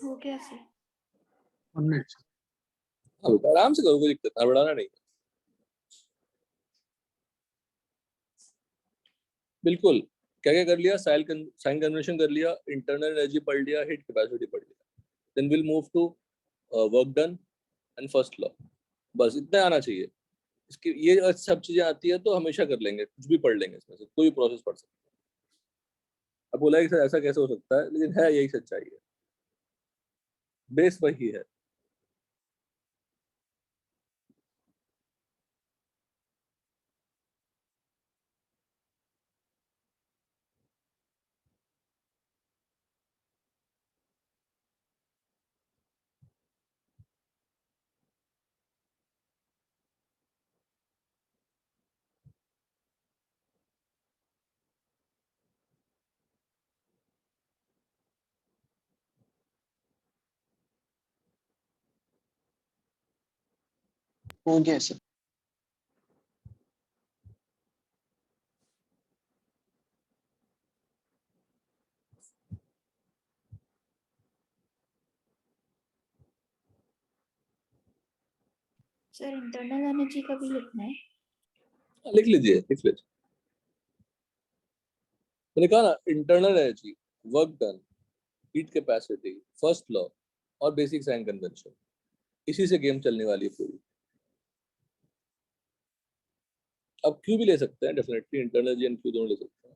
हो गया सर। 1 minute. हाँ बेटा, आराम से करो, कोई दिक्कत, हड़बड़ाना नहीं। बिल्कुल। क्या क्या कर लिया? साइन कन्वेंशन कर लिया, इंटरनल एनर्जी पढ़ लिया, हीट कैपेसिटी पढ़ लिया। Then will move to work done and first law. बस इतना आना चाहिए। इसकी ये सब चीजें आती है तो हमेशा कर लेंगे, कुछ भी पढ़ लेंगे इसमें से, कोई प्रोसेस पढ़ सकते हैं। अब बोला कि सर ऐसा कैसे हो सकता है, लेकिन है, यही सच्चाई है, बेस वही है। हो गया सर। सर इंटरनल एनर्जी का भी लिखना है? लिख लीजिए, लिख लीजिए। मैंने कहा ना, internal energy, work done, heat capacity, first law और बेसिक साइन कन्वेंशन, इसी से गेम चलने वाली है पूरी। अब क्यू भी ले सकते हैं, definitely internal energy and Q दोनों ले सकते हैं।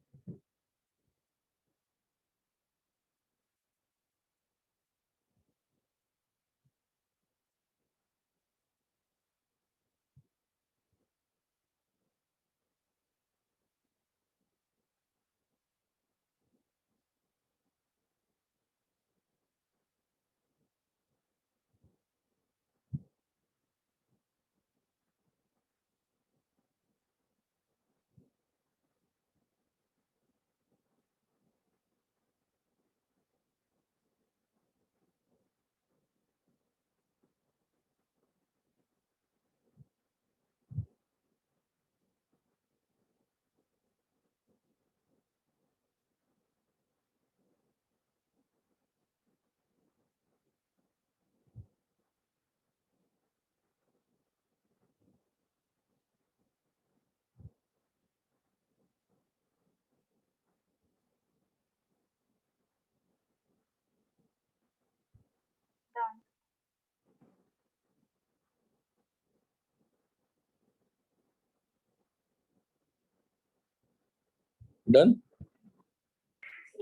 डन।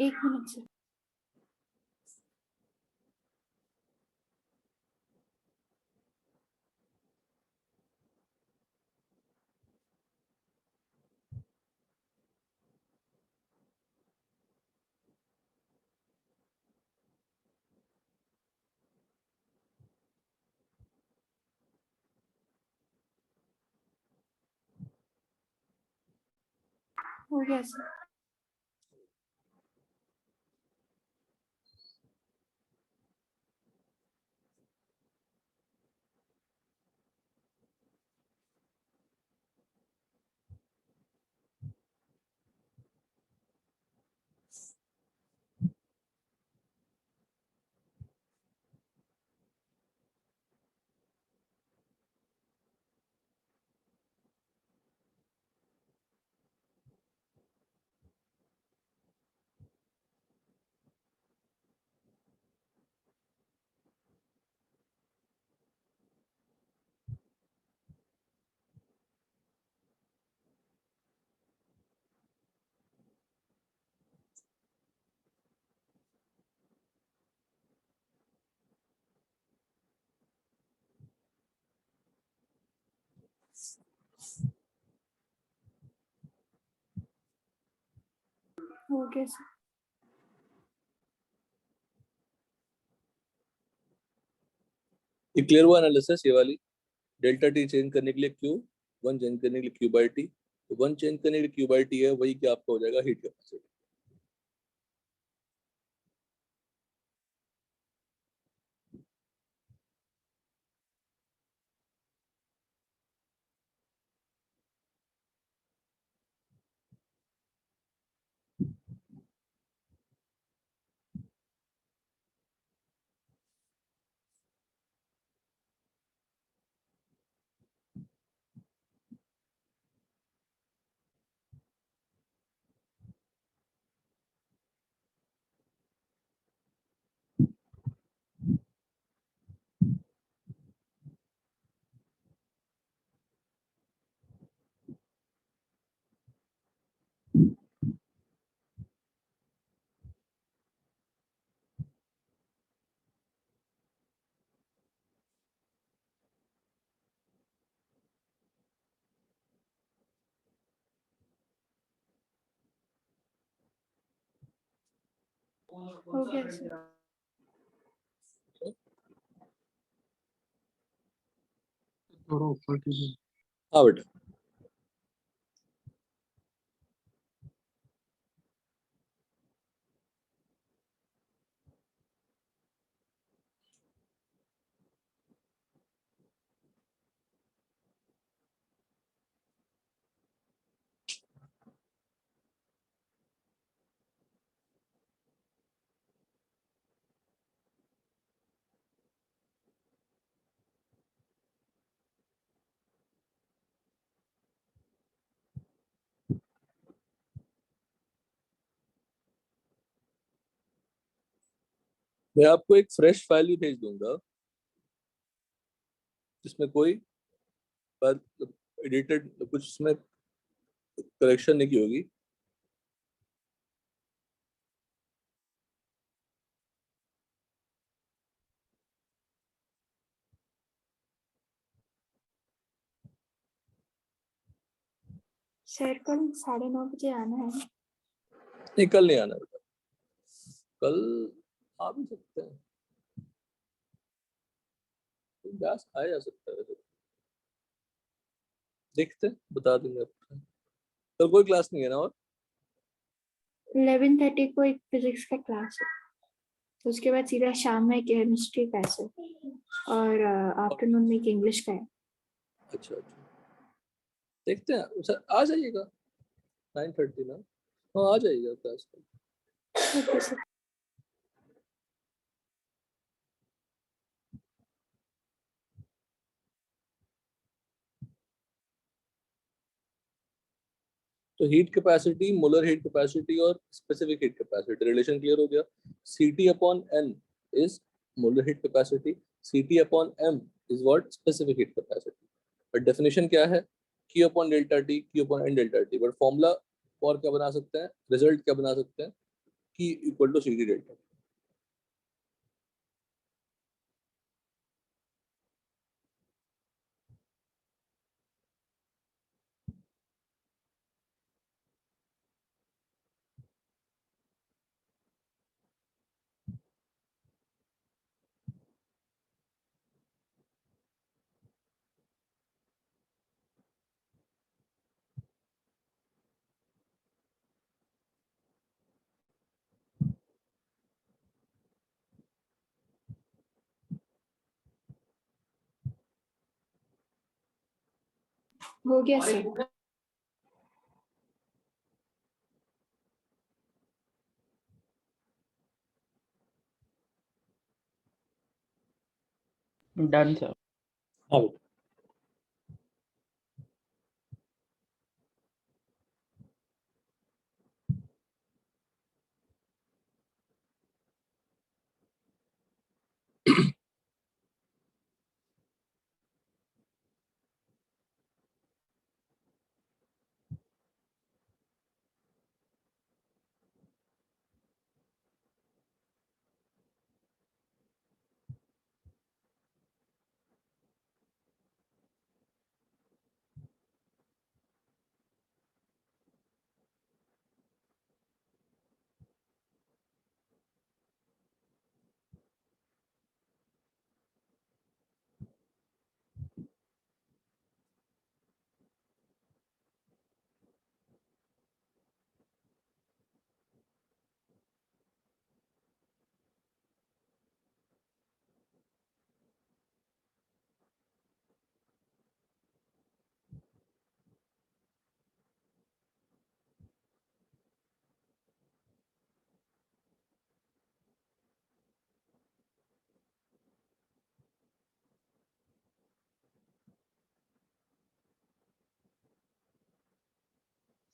1 minute sir. हो गया सर। हो गया सर। ये क्लियर हुआ एनालिसिस, ये वाली? डेल्टा टी चेंज करने के लिए क्यू, वन चेंज करने के लिए क्यू बाई टी। तो वन चेंज करने के लिए क्यू बाई टी है, वही क्या आपका हो जाएगा हीट कैपेसिटी। हो गया सर। थोड़ा ऊपर कीजिए। हाँ बेटा, मैं आपको एक फ्रेश फाइल भी भेज दूंगा जिसमें कोई एडिटेड कुछ उसमें करेक्शन नहीं की होगी। सर कल 9:30 आना है। नहीं, कल नहीं आना बेटा, कल आ भी सकते हैं, ब्यास आया जा सकता है वैसे। देखते हैं, बता देंगे आपको। कल कोई क्लास नहीं है ना? और 11:30 को एक फिजिक्स का क्लास है, उसके बाद सीधा शाम में केमिस्ट्री का है और आफ्टरनून में एक इंग्लिश का है। अच्छा, देखते हैं सर, आ जाइएगा 9:30 ना। हाँ, आ जाइएगा क्लास में। Okay sir. तो heat capacity, molar heat capacity और specific heat capacity relation clear हो गया। Ct upon n is molar heat capacity, Ct upon m is what? Specific heat capacity. But definition क्या है? Q upon delta T, Q upon n delta T। But formula और क्या बना सकते हैं, result क्या बना सकते हैं? Q equal to Ct delta T। हो गया सर। Done sir. हाँ बेटा।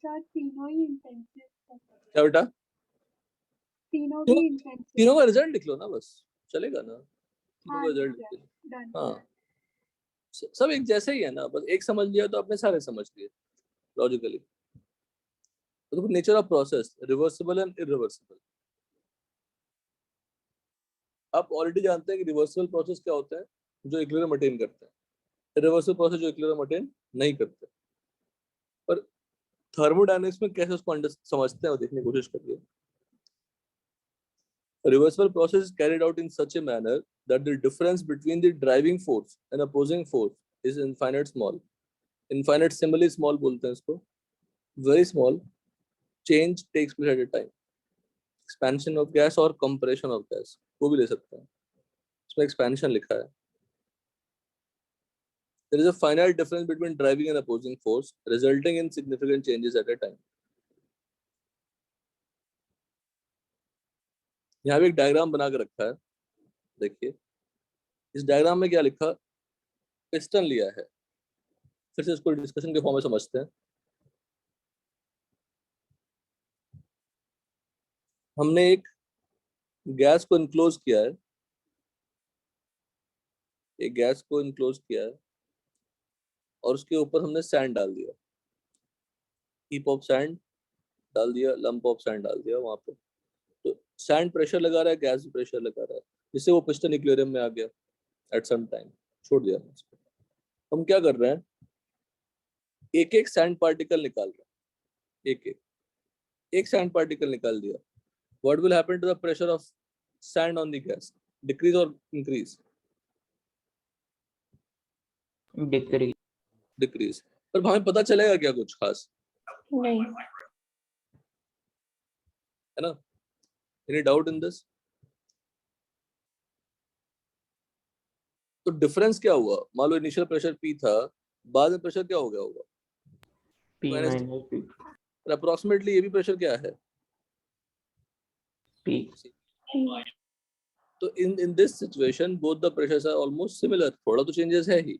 सर तीनों ही इंटेंसिव, क्या बेटा? तीनों तीनों भी इंटेंसिव। तीनों का रिजल्ट लिख लो ना, बस चलेगा ना। तीनों हाँ का रिजल्ट ठीक लिख है, लो। डन। हाँ, सब एक जैसे ही है ना, बस एक समझ लिया तो अपने सारे समझ लिए लॉजिकली। तो nature of process reversible and irreversible. आप ऑलरेडी जानते हैं कि रिवर्सिबल प्रोसेस क्या होता है, जो इक्विलिब्रियम मेंटेन करते हैं। इरिवर्सिबल प्रोसेस जो इक्विलिब्रियम मेंटेन नहीं करते। पर थर्मोडायनेमिक्स में कैसे उसको समझते हैं वो देखने की कोशिश करिए। A reversible process is carried out in such a manner that the difference between the driving force and opposing force is infinite small. Infinite similarly small बोलते हैं इसको. Very small change takes place at a time. Expansion of gas और compression of gas वो भी ले सकते हैं. इसमें expansion लिखा है. There is a finite difference between driving and opposing force, resulting in significant changes at a time. यहाँ पे एक डायग्राम बना के रखा है, देखिए. इस डायग्राम में क्या लिखा, पिस्टन लिया है. फिर से इसको डिस्कशन के फॉर्म में समझते हैं. हमने एक गैस को इनक्लोज किया है, एक गैस को इनक्लोज किया है और उसके ऊपर हमने सैंड डाल दिया, हीप ऑफ सैंड डाल दिया, लंप ऑफ सैंड डाल दिया वहां पे. तो सैंड प्रेशर लगा रहा है, गैस प्रेशर लगा रहा है, जिससे वो पिस्टन इक्विलिब्रियम में आ गया. एट सम टाइम छोड़ दिया उसको. हम क्या कर रहे हैं, एक एक सैंड पार्टिकल निकाल रहे हैं, एक सैंड पार्टिकल निकाल दिया. What will happen to the pressure of sand on the gas? Decrease और इंक्रीज? डिक्रीज. पर हमें पता चलेगा क्या कुछ खास? नहीं. है ना? Any doubt in this? तो डिफरेंस क्या हुआ? मान लो इनिशियल प्रेशर P था, बाद में प्रेशर क्या हो गया होगा? P minus P. और अप्रोक्सीमेटली ये भी प्रेशर क्या है? P. तो in this situation both the pressures are almost similar. थोड़ा तो चेंजेस है ही,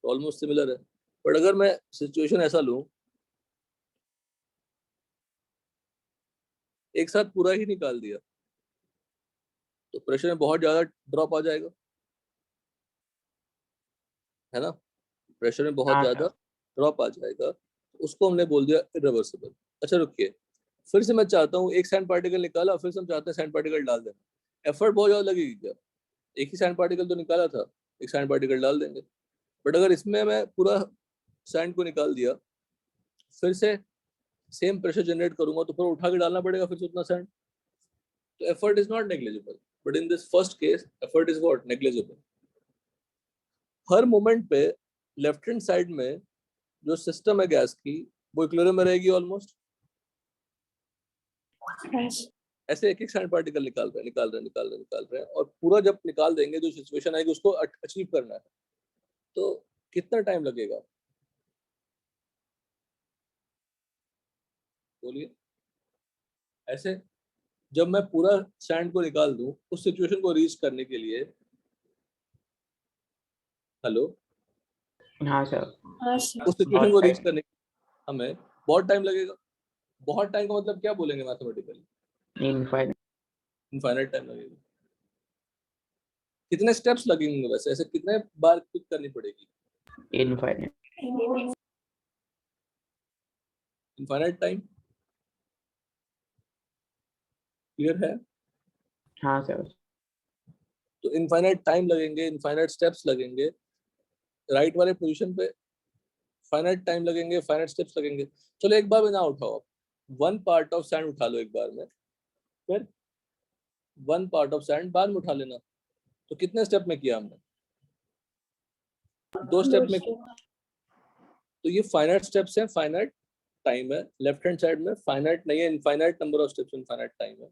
ऑलमोस्ट सिमिलर है. बट अगर मैं सिचुएशन ऐसा लूं, एक साथ पूरा ही निकाल दिया, तो प्रेशर में बहुत ज्यादा ड्रॉप आ जाएगा, है ना? प्रेशर में बहुत ज्यादा ड्रॉप आ जाएगा. उसको हमने बोल दिया इरिवर्सिबल. अच्छा रुकिए, फिर से मैं चाहता हूँ एक सैंड पार्टिकल निकाला, फिर से हम चाहते हैं सैंड पार्टिकल डाल देना. एफर्ट बहुत ज्यादा लगेगी क्या? एक ही सैंड पार्टिकल तो निकाला था, एक सैंड पार्टिकल डाल देंगे. बट अगर इसमें मैं पूरा सैंड को निकाल दिया, फिर से सेम प्रेशर जनरेट करूंगा, तो फिर उठा के डालना पड़ेगा फिर से उतना सैंड. तो effort is not negligible, but in this first case effort is what? Negligible. Her moment पे लेफ्ट हैंड साइड में जो सिस्टम है गैस की, वो इक्विलिब्रियम में रहेगी ऑलमोस्ट. ऐसे एक एक सैंड पार्टिकल निकाल रहे हैं और पूरा जब निकाल देंगे, जो सिचुएशन आएगी उसको अचीव करना है. तो कितना टाइम लगेगा बोलिए? ऐसे जब मैं पूरा सैंड को निकाल दूं, उस सिचुएशन को रीच करने के लिए, हेलो, हाँ सर. उस सिचुएशन को रीच करने हमें बहुत टाइम लगेगा. बहुत टाइम का मतलब क्या बोलेंगे मैथमेटिकली? इनफाइनाइट टाइम लगेगा. कितने स्टेप्स लगेंगे वैसे? ऐसे कितने बार क्लिक करनी पड़ेगी? Infinite time. क्लियर है? हाँ सर. तो इनफाइनाइट टाइम लगेंगे, इनफाइनाइट स्टेप्स लगेंगे. राइट वाले पोजीशन पे फाइनाइट टाइम लगेंगे, फाइनाइट स्टेप्स लगेंगे. चलो एक बार में ना उठाओ, आप वन पार्ट ऑफ सैंड उठा लो एक बार में, फिर वन पार्ट ऑफ सैंड बाद में उठा लेना. तो कितने स्टेप में किया हमने? 2 स्टेप में. तो ये फाइनाइट स्टेप्स हैं, फाइनाइट टाइम है. लेफ्ट हैंड साइड में फाइनाइट नहीं है, infinite number of steps, infinite time है.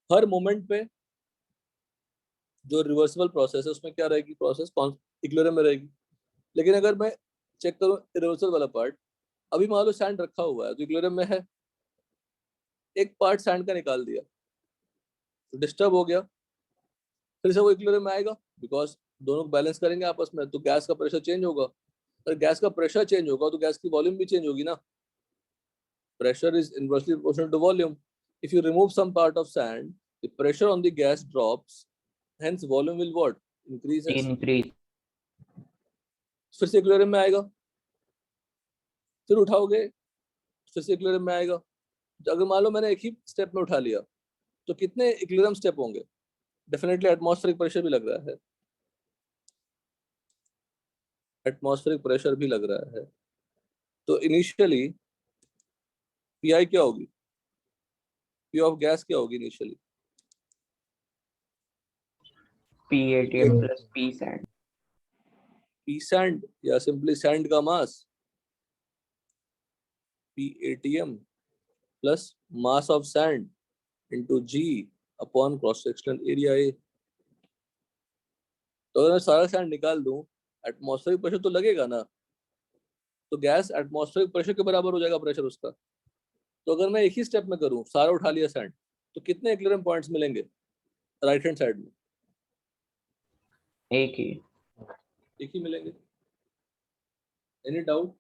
हर मोमेंट पे जो रिवर्सिबल प्रोसेस है उसमें क्या रहेगी? प्रोसेस इक्विलिब्रियम में रहेगी. लेकिन अगर मैं चेक करूं इरिवर्सिबल वाला पार्ट, अभी मान लो सैंड रखा हुआ है तो इक्विलिब्रियम में है, एक पार्ट सैंड का निकाल दिया तो डिस्टर्ब हो गया, फिर से वो इक्विलिब्रियम में आएगा, बिकॉज दोनों को बैलेंस करेंगे आपस में. तो गैस का प्रेशर चेंज होगा. अगर गैस का प्रेशर चेंज होगा तो गैस की वॉल्यूम भी चेंज होगी ना. Pressure is inversely proportional to volume. If you remove some part of sand, the pressure on the gas drops, hence volume will what? Increase. फिर से इक्विलिब्रियम में आएगा, फिर उठाओगे, फिर से इक्विलिब्रियम में आएगा. तो अगर मान लो मैंने एक ही स्टेप में उठा लिया, तो कितने इक्विलिब्रियम स्टेप होंगे? डेफिनेटली एटमॉस्फेरिक प्रेशर भी लग रहा है, एटमॉस्फेरिक प्रेशर भी लग रहा है. तो इनिशियली पीआई क्या होगी? पी ऑफ गैस क्या होगी initially? P ATM plus P sand. P sand या सिंपली सैंड का मास, P ATM plus mass of sand into G upon cross sectional area A। तो अगर मैं सारा सैंड निकाल दूं, एटमॉस्फेरिक प्रेशर तो लगेगा ना, तो गैस एटमॉस्फेरिक प्रेशर के बराबर हो जाएगा प्रेशर उसका। तो अगर मैं एक ही स्टेप में करूं, सारा उठा लिया सैंड, तो कितने इक्विलिब्रियम पॉइंट्स मिलेंगे राइट हैंड साइड में? एक ही मिलेंगे। Any doubt?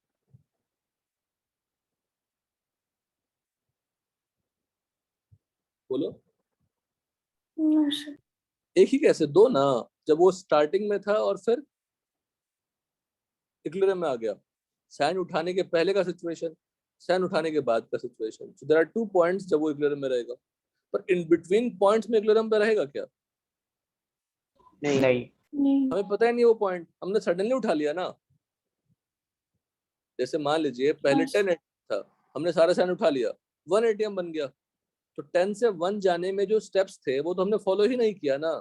बोलो। No, sir. एक ही कैसे? दो ना, जब वो स्टार्टिंग में था और फिर इक्विलिब्रियम में आ गया। सैंड उठाने के पहले का सिचुएशन, सैंड उठाने के बाद का situation. So there are 2 points जब वो इक्विलिब्रियम में रहेगा। पर इन बिटवीन पॉइंट्स में इक्विलिब्रियम पे रहेगा क्या? नहीं। हमें पता ही नहीं वो पॉइंट, हमने सडनली उठा लिया ना। जैसे मान लीजिए पहले 10 ATM था, हमने सारा सैंड उठा लिया, 1 ATM बन गया। तो 10 से 1 जाने में जो स्टेप्स थे वो तो हमने फॉलो ही नहीं किया ना,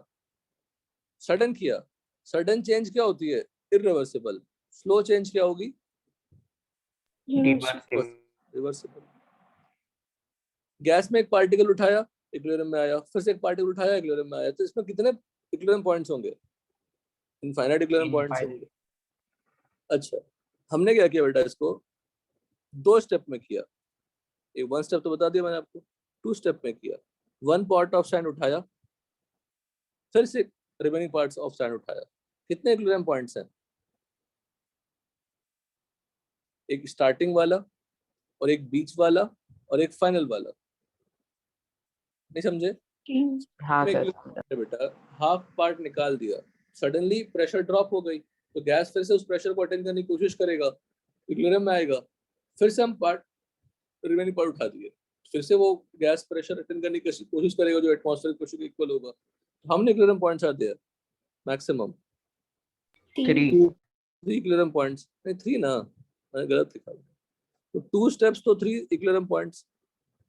सडन किया। सडन चेंज क्या होती है? इरिवर्सिबल। स्लो चेंज क्या होगी? रिवर्सिबल। गैस में एक पार्टिकल उठाया, इक्विलिब्रियम में आया, फिर से एक पार्टिकल उठाया, इक्विलिब्रियम में आया। तो इसमें कितने इक्विलिब्रियम पॉइंट्स होंगे? इनफाइनाइट इक्विलिब्रियम पॉइंट्स होंगे। अच्छा, हमने क्या किया बेटा? इसको 2 स्टेप में किया। एक 1 स्टेप तो बता दिया मैंने आपको, 2 स्टेप में किया। 1 पार्ट ऑफ सैंड उठाया, फिर से रिमेनिंग पार्ट्स ऑफ सैंड उठाया। कितने इक्विलिब्रियम पॉइंट्स हैं? एक स्टार्टिंग वाला और एक बीच वाला और एक फाइनल वाला। नहीं समझे? हाँ सर। बेटा हाफ पार्ट निकाल दिया, सडनली प्रेशर ड्रॉप हो गई, तो गैस फिर से उस प्रेशर को अटेंड करने की कोशिश करेगा, इक्विलिब्रियम में आएगा। फिर से हम पार्ट रिमेनिंग पार्ट उठा दिए, फिर से वो गैस प्रेशर अटेंड करने की कोशिश करेगा जो एटमॉस्फेरिक प्रेशर के इक्वल होगा। तो हमने इक्विलिब्रियम पॉइंट्स आते हैं मैक्सिमम 3 इक्विलिब्रियम पॉइंट्स। नहीं 3 ना, मैंने गलत लिखा। तो 2 स्टेप्स तो 3 इक्विलिब्रियम पॉइंट्स,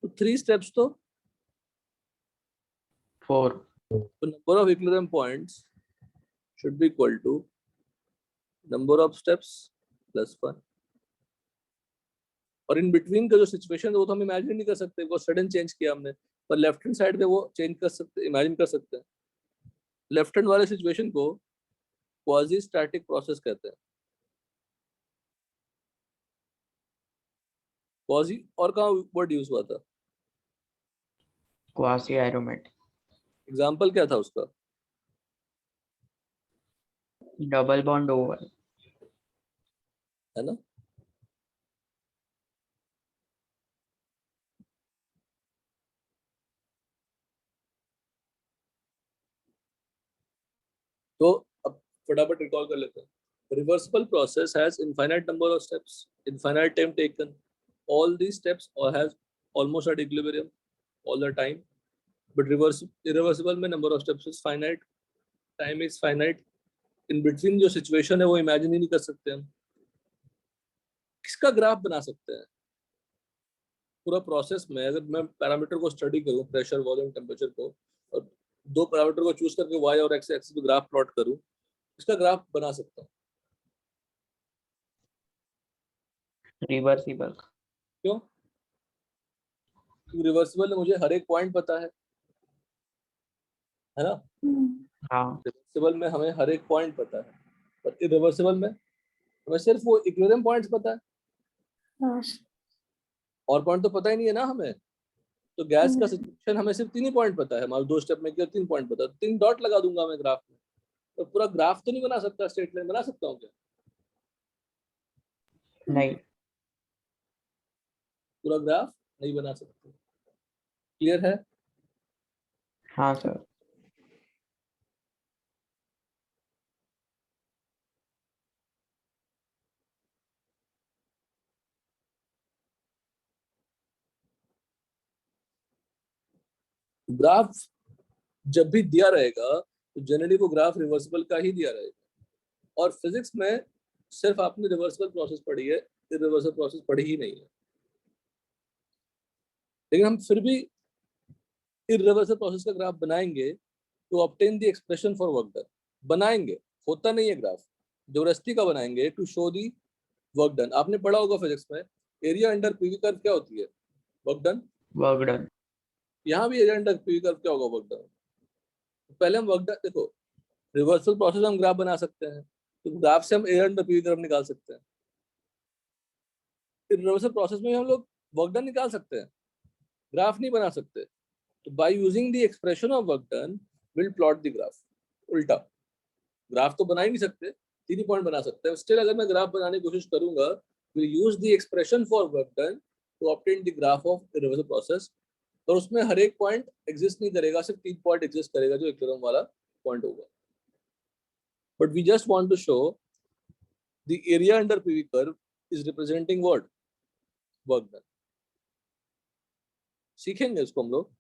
तो 3 स्टेप्स तो 4। तो number of equilibrium points should be equal to number of steps plus 1। और इन बिटवीन का जो सिचुएशन है वो तो हम इमेजिन नहीं कर सकते, वो सडन चेंज किया हमने। पर लेफ्ट हैंड साइड पे वो चेंज कर सकते, इमेजिन कर सकते हैं। लेफ्ट हैंड वाले सिचुएशन को क्वाजी स्टैटिक प्रोसेस कहते हैं। क्वाजी और कहाँ वर्ड यूज हुआ था? Quasi aromatic. एग्जांपल क्या था उसका? डबल बॉन्ड ओवर, है ना? तो अब फटाफट रिकॉल कर लेते हैं। Reversible process has infinite number of steps, infinite time taken. All these steps or has almost at equilibrium all the time. But irreversible में number of steps is finite, time is finite. In between जो situation है वो imagine ही नहीं कर सकते हम। किसका graph बना सकते हैं? पूरा प्रोसेस में अगर मैं पैरामीटर को स्टडी करूं, प्रेशर, वॉल्यूम, टेम्परेचर को, और 2 पैरामीटर को चूज करके y और x एक्सिस पे ग्राफ प्लॉट करूं, इसका ग्राफ बना सकता हूं। रिवर्सिबल। क्यों? रिवर्सिबल में मुझे हर एक पॉइंट पता है ना? हाँ। रिवर्सिबल में हमें हर एक पॉइंट पता है, पर इरिवर्सिबल में हमें सिर्फ वो इक्विलिब्रियम पॉइंट्स पता है, और पॉइंट तो पता ही नहीं है ना हमें। तो गैस का सिचुएशन हमें सिर्फ 3 ही पॉइंट पता है, मान 2 स्टेप में किया 3 पॉइंट पता है, 3 डॉट लगा दूंगा मैं ग्राफ में। तो पूरा ग्राफ तो नहीं बना सकता, स्ट्रेट लाइन बना सकता हूँ क्या? नहीं। पूरा ग्राफ नहीं बना सकते। क्लियर है? हाँ सर। ग्राफ जब भी दिया रहेगा तो जनरली वो ग्राफ रिवर्सिबल का ही दिया रहेगा। और फिजिक्स में सिर्फ आपने रिवर्सिबल प्रोसेस पढ़ी है, इरिवर्सिबल प्रोसेस पढ़ी ही नहीं है। लेकिन हम फिर भी इरिवर्सिबल प्रोसेस का ग्राफ बनाएंगे to obtain the expression for work done. बनाएंगे, होता नहीं है ग्राफ, जबरदस्ती का बनाएंगे to show the work done. आपने पढ़ा होगा फिजिक्स में एरिया अंडर पीवी कर्व क्या होती है, वर्क डन। Work done. यहाँ भी एरिया अंडर पीवी कर्व क्या होगा, वर्क डन। पहले हम वर्क डन, देखो रिवर्सल प्रोसेस हम ग्राफ बना सकते हैं, तो ग्राफ से हम एरिया अंडर पीवी कर्व निकाल सकते हैं। रिवर्सल प्रोसेस में हम लोग वर्क डन निकाल सकते हैं, ग्राफ नहीं बना सकते। तो by using the expression of work done will plot the graph. उल्टा, ग्राफ तो बना ही नहीं सकते, 3 ही पॉइंट बना सकते हैं। स्टिल अगर मैं ग्राफ बनाने की कोशिश करूंगा, will use the expression for work done to obtain the graph of reversal process. और उसमें हर एक पॉइंट एग्जिस्ट नहीं करेगा, सिर्फ 3 पॉइंट एग्जिस्ट करेगा जो इक्विलिब्रियम वाला पॉइंट होगा। But we just want to show the area under PV curve is representing what, work done. सीखेंगे इसको हम लोग।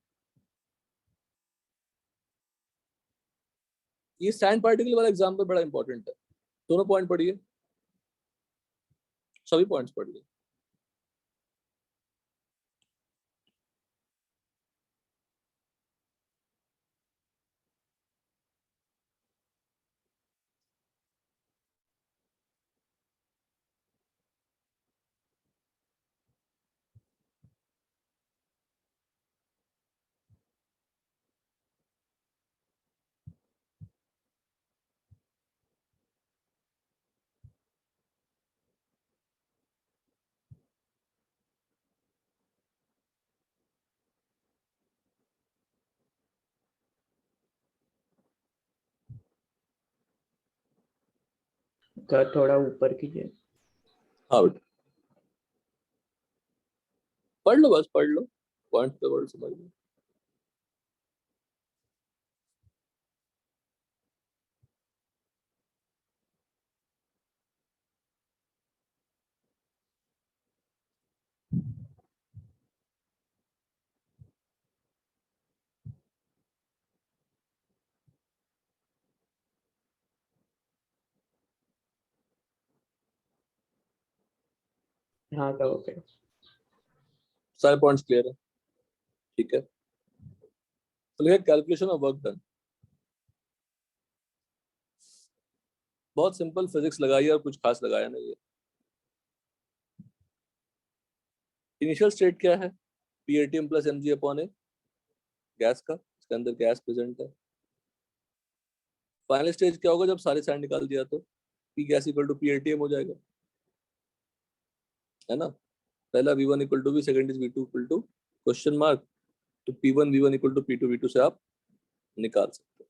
ये सैंड पार्टिकल वाला एग्जांपल बड़ा इंपॉर्टेंट है। दोनों पॉइंट पढ़िए, सभी पॉइंट्स पढ़िए। तो थोड़ा ऊपर कीजिए। हाँ बेटा, पढ़ लो, बस पढ़ लो, पॉइंट पे वर्ड समझ लो। हाँ तो ओके। सारे पॉइंट्स क्लियर है, ठीक है। तो लिखा कैलकुलेशन ऑफ वर्क डन। बहुत सिंपल फिजिक्स लगाई है और कुछ खास लगाया नहीं है। इनिशियल स्टेट क्या है, P ATM plus M G upon A, gas का, इसके अंदर गैस प्रेजेंट है। फाइनल स्टेज क्या होगा, जब सारे सैंड निकाल दिया तो P gas equal to P ATM हो जाएगा, है ना। पहला v1 equal to v, second is v2 equal to question mark. तो p1 v1 equal to p2 v2 से आप निकाल सकते हो।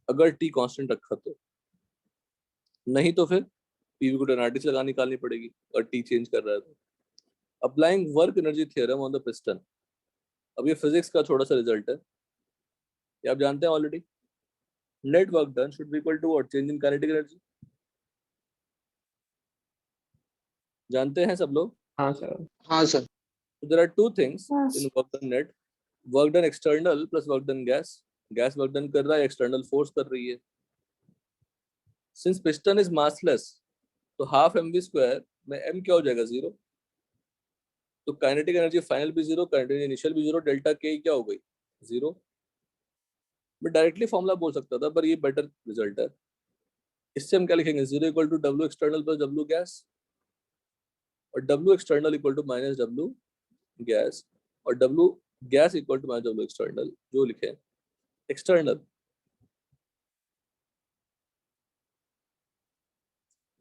अगर t कांस्टेंट रखा तो, नहीं तो फिर पीवी को डेनार्टिस लगा निकालनी पड़ेगी और टी चेंज कर रहा है तो। Applying work energy theorem on the piston. अब ये फिजिक्स का थोड़ा सा रिजल्ट है, ये आप जानते हैं already. Net work done should be equal to what, change in kinetic energy. जानते हैं सब लोग। हाँ सर। हाँ sir. There are two things Yes. In work done net, work done external plus work done gas. Gas work done कर रहा है, external force कर रही है। सिंस पिस्टन इज मासलेस, तो हाफ mv स्क्वायर में m क्या हो जाएगा, 0। तो काइनेटिक एनर्जी फाइनल भी 0, काइनेटिक इनिशियल भी 0, डेल्टा के क्या हो गई, 0। मैं डायरेक्टली फॉर्मूला बोल सकता था, पर ये बेटर रिजल्ट है। इससे हम क्या लिखेंगे, 0 equal to W external plus W gas, और W external equal to minus W gas, और W gas equal to minus W external, जो लिखे एक्सटर्नल।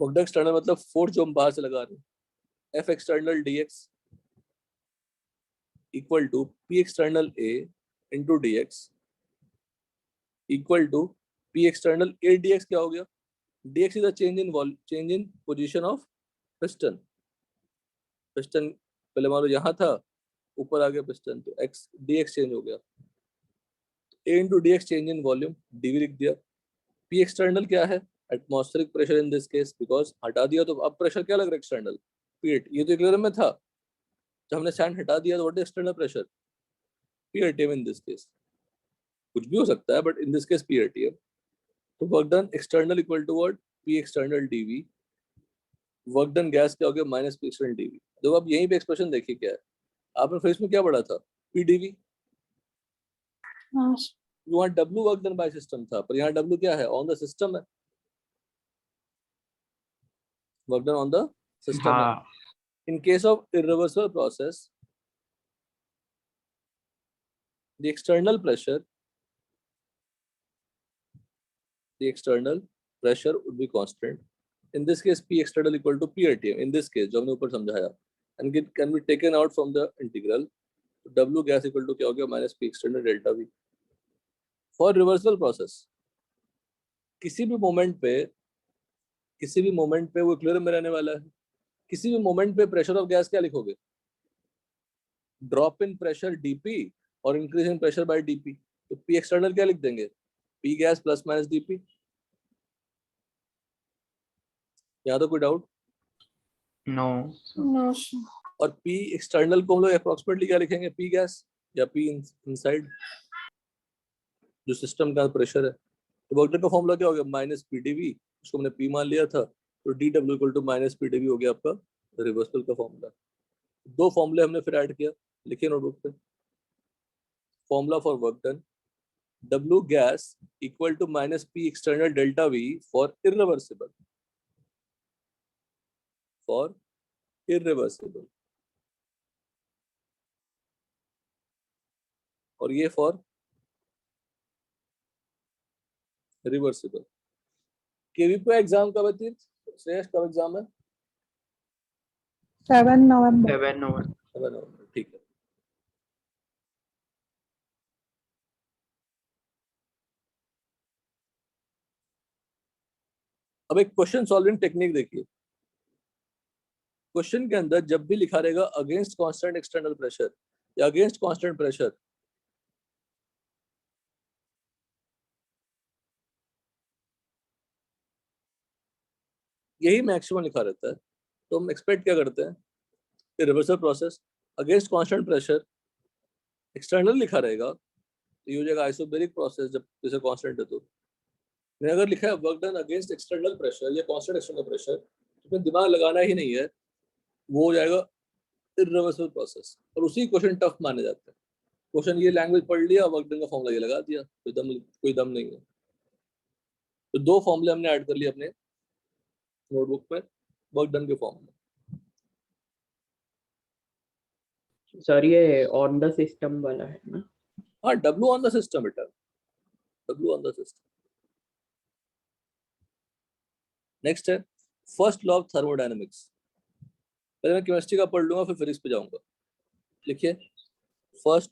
वर्क एक्सटर्नल मतलब फोर्स जो हम बाहर से लगा रहे हैं, F external D X equal to P external A into D X equal to P external A D X. क्या हो गया, D X is a change in position of piston. Piston पहले मान लो यहाँ था, ऊपर आ गया पिस्टन, तो एक्स डी एक्स चेंज हो गया। A into D X change in volume, DV लिख दिया। पी एक्सटर्नल क्या है, atmospheric pressure in this case, because हटा दिया तो अब प्रेशर क्या लग रहा है, एक्सटर्नल पी8। ये तो इक्विलिब्रियम में था, जब हमने सैंड हटा दिया तो व्हाट इज एक्सटर्नल प्रेशर, पी8 इन दिस केस। कुछ भी हो सकता है, बट इन दिस केस पी8। तो work done external equal to what, P external DV. Work done gas क्या हो गया, माइनस पी एक्सटर्नल डीवी। देखो अब यहीं पे एक्सप्रेशन देखिए क्या है, आपने फिजिक्स में क्या पढ़ा था? पीडीवी। हाँ वहाँ W work done by system था, पर यहाँ डब्ल्यू क्या है? ऑन द सिस्टम है, work done on the system है। हाँ in case of irreversible process, the external pressure would be constant. In this case, P external equal to P RTM. In this case, जो हमने ऊपर समझाया, and it can be taken out from the integral. तो W gas equal to क्या हो गया? minus P external delta V. For reversible process, किसी भी मोमेंट पे वो इक्विलिब्रियम में रहने वाला है। किसी भी मोमेंट पे प्रेशर ऑफ गैस क्या लिखोगे? ड्रॉप इन प्रेशर dP और increase in pressure by dP। तो P एक्सटर्नल क्या लिख देंगे? P gas plus minus dP। यहाँ तो कोई डाउट? नो नो और P एक्सटर्नल को हम लोग अप्रोक्सीमेटली क्या लिखेंगे? P गैस या P इनसाइड, जो सिस्टम का प्रेशर है। तो वर्क डन का फॉर्मूला क्या हो गया? माइनस PdV, उसको हमने P मान लिया था, तो dW equal to minus PdV हो गया आपका रिवर्सल का फॉर्मूला। दो फॉर्मूले हमने फिर ऐड किया, लिखिए नोटबुक पे। Formula for work done, W gas equal to minus P external delta V for irreversible, और ये फॉर रिवर्सिबल। केवीपी एग्जाम कब है तीर्थ? श्रेयस कब एग्जाम है? 7 नवंबर। 7 नंबर। 7 नवंबर, ठीक है। अब एक क्वेश्चन सॉल्विंग टेक्निक देखिए। क्वेश्चन के अंदर जब भी लिखा रहेगा अगेंस्ट कांस्टेंट एक्सटर्नल प्रेशर या अगेंस्ट कांस्टेंट प्रेशर, यही मैक्सिमम लिखा रहता है। तो हम एक्सपेक्ट क्या करते हैं? Reversal process against constant pressure, external लिखा रहेगा तो ये हो जाएगा आइसोबैरिक प्रोसेस, जब जैसे कांस्टेंट है। तो मैंने अगर लिखा है work done against external pressure या कांस्टेंट एक्सटर्नल प्रेशर, तो फिर दिमाग लगाना ही नहीं है, वो हो जाएगा इरिवर्सिबल प्रोसेस। और उसी क्वेश्चन टफ माने जाते हैं। क्वेश्चन ये लैंग्वेज पढ़ लिया, वर्क डन का फॉर्मूला ये लगा दिया, कोई दम नहीं है। तो दो फॉर्मूले हमने ऐड कर लिए अपने नोटबुक में वर्क डन के फॉर्मूले। सर ये ऑन द सिस्टम वाला है ना? हाँ, W ऑन द सिस्टम बेटा, W on the system. Next है फर्स्ट लॉ ऑफ थर्मोडायनेमिक्स। पहले मैं केमिस्ट्री का पढ़ लूंगा, फिर फिजिक्स पे जाऊंगा। लिखिए फर्स्ट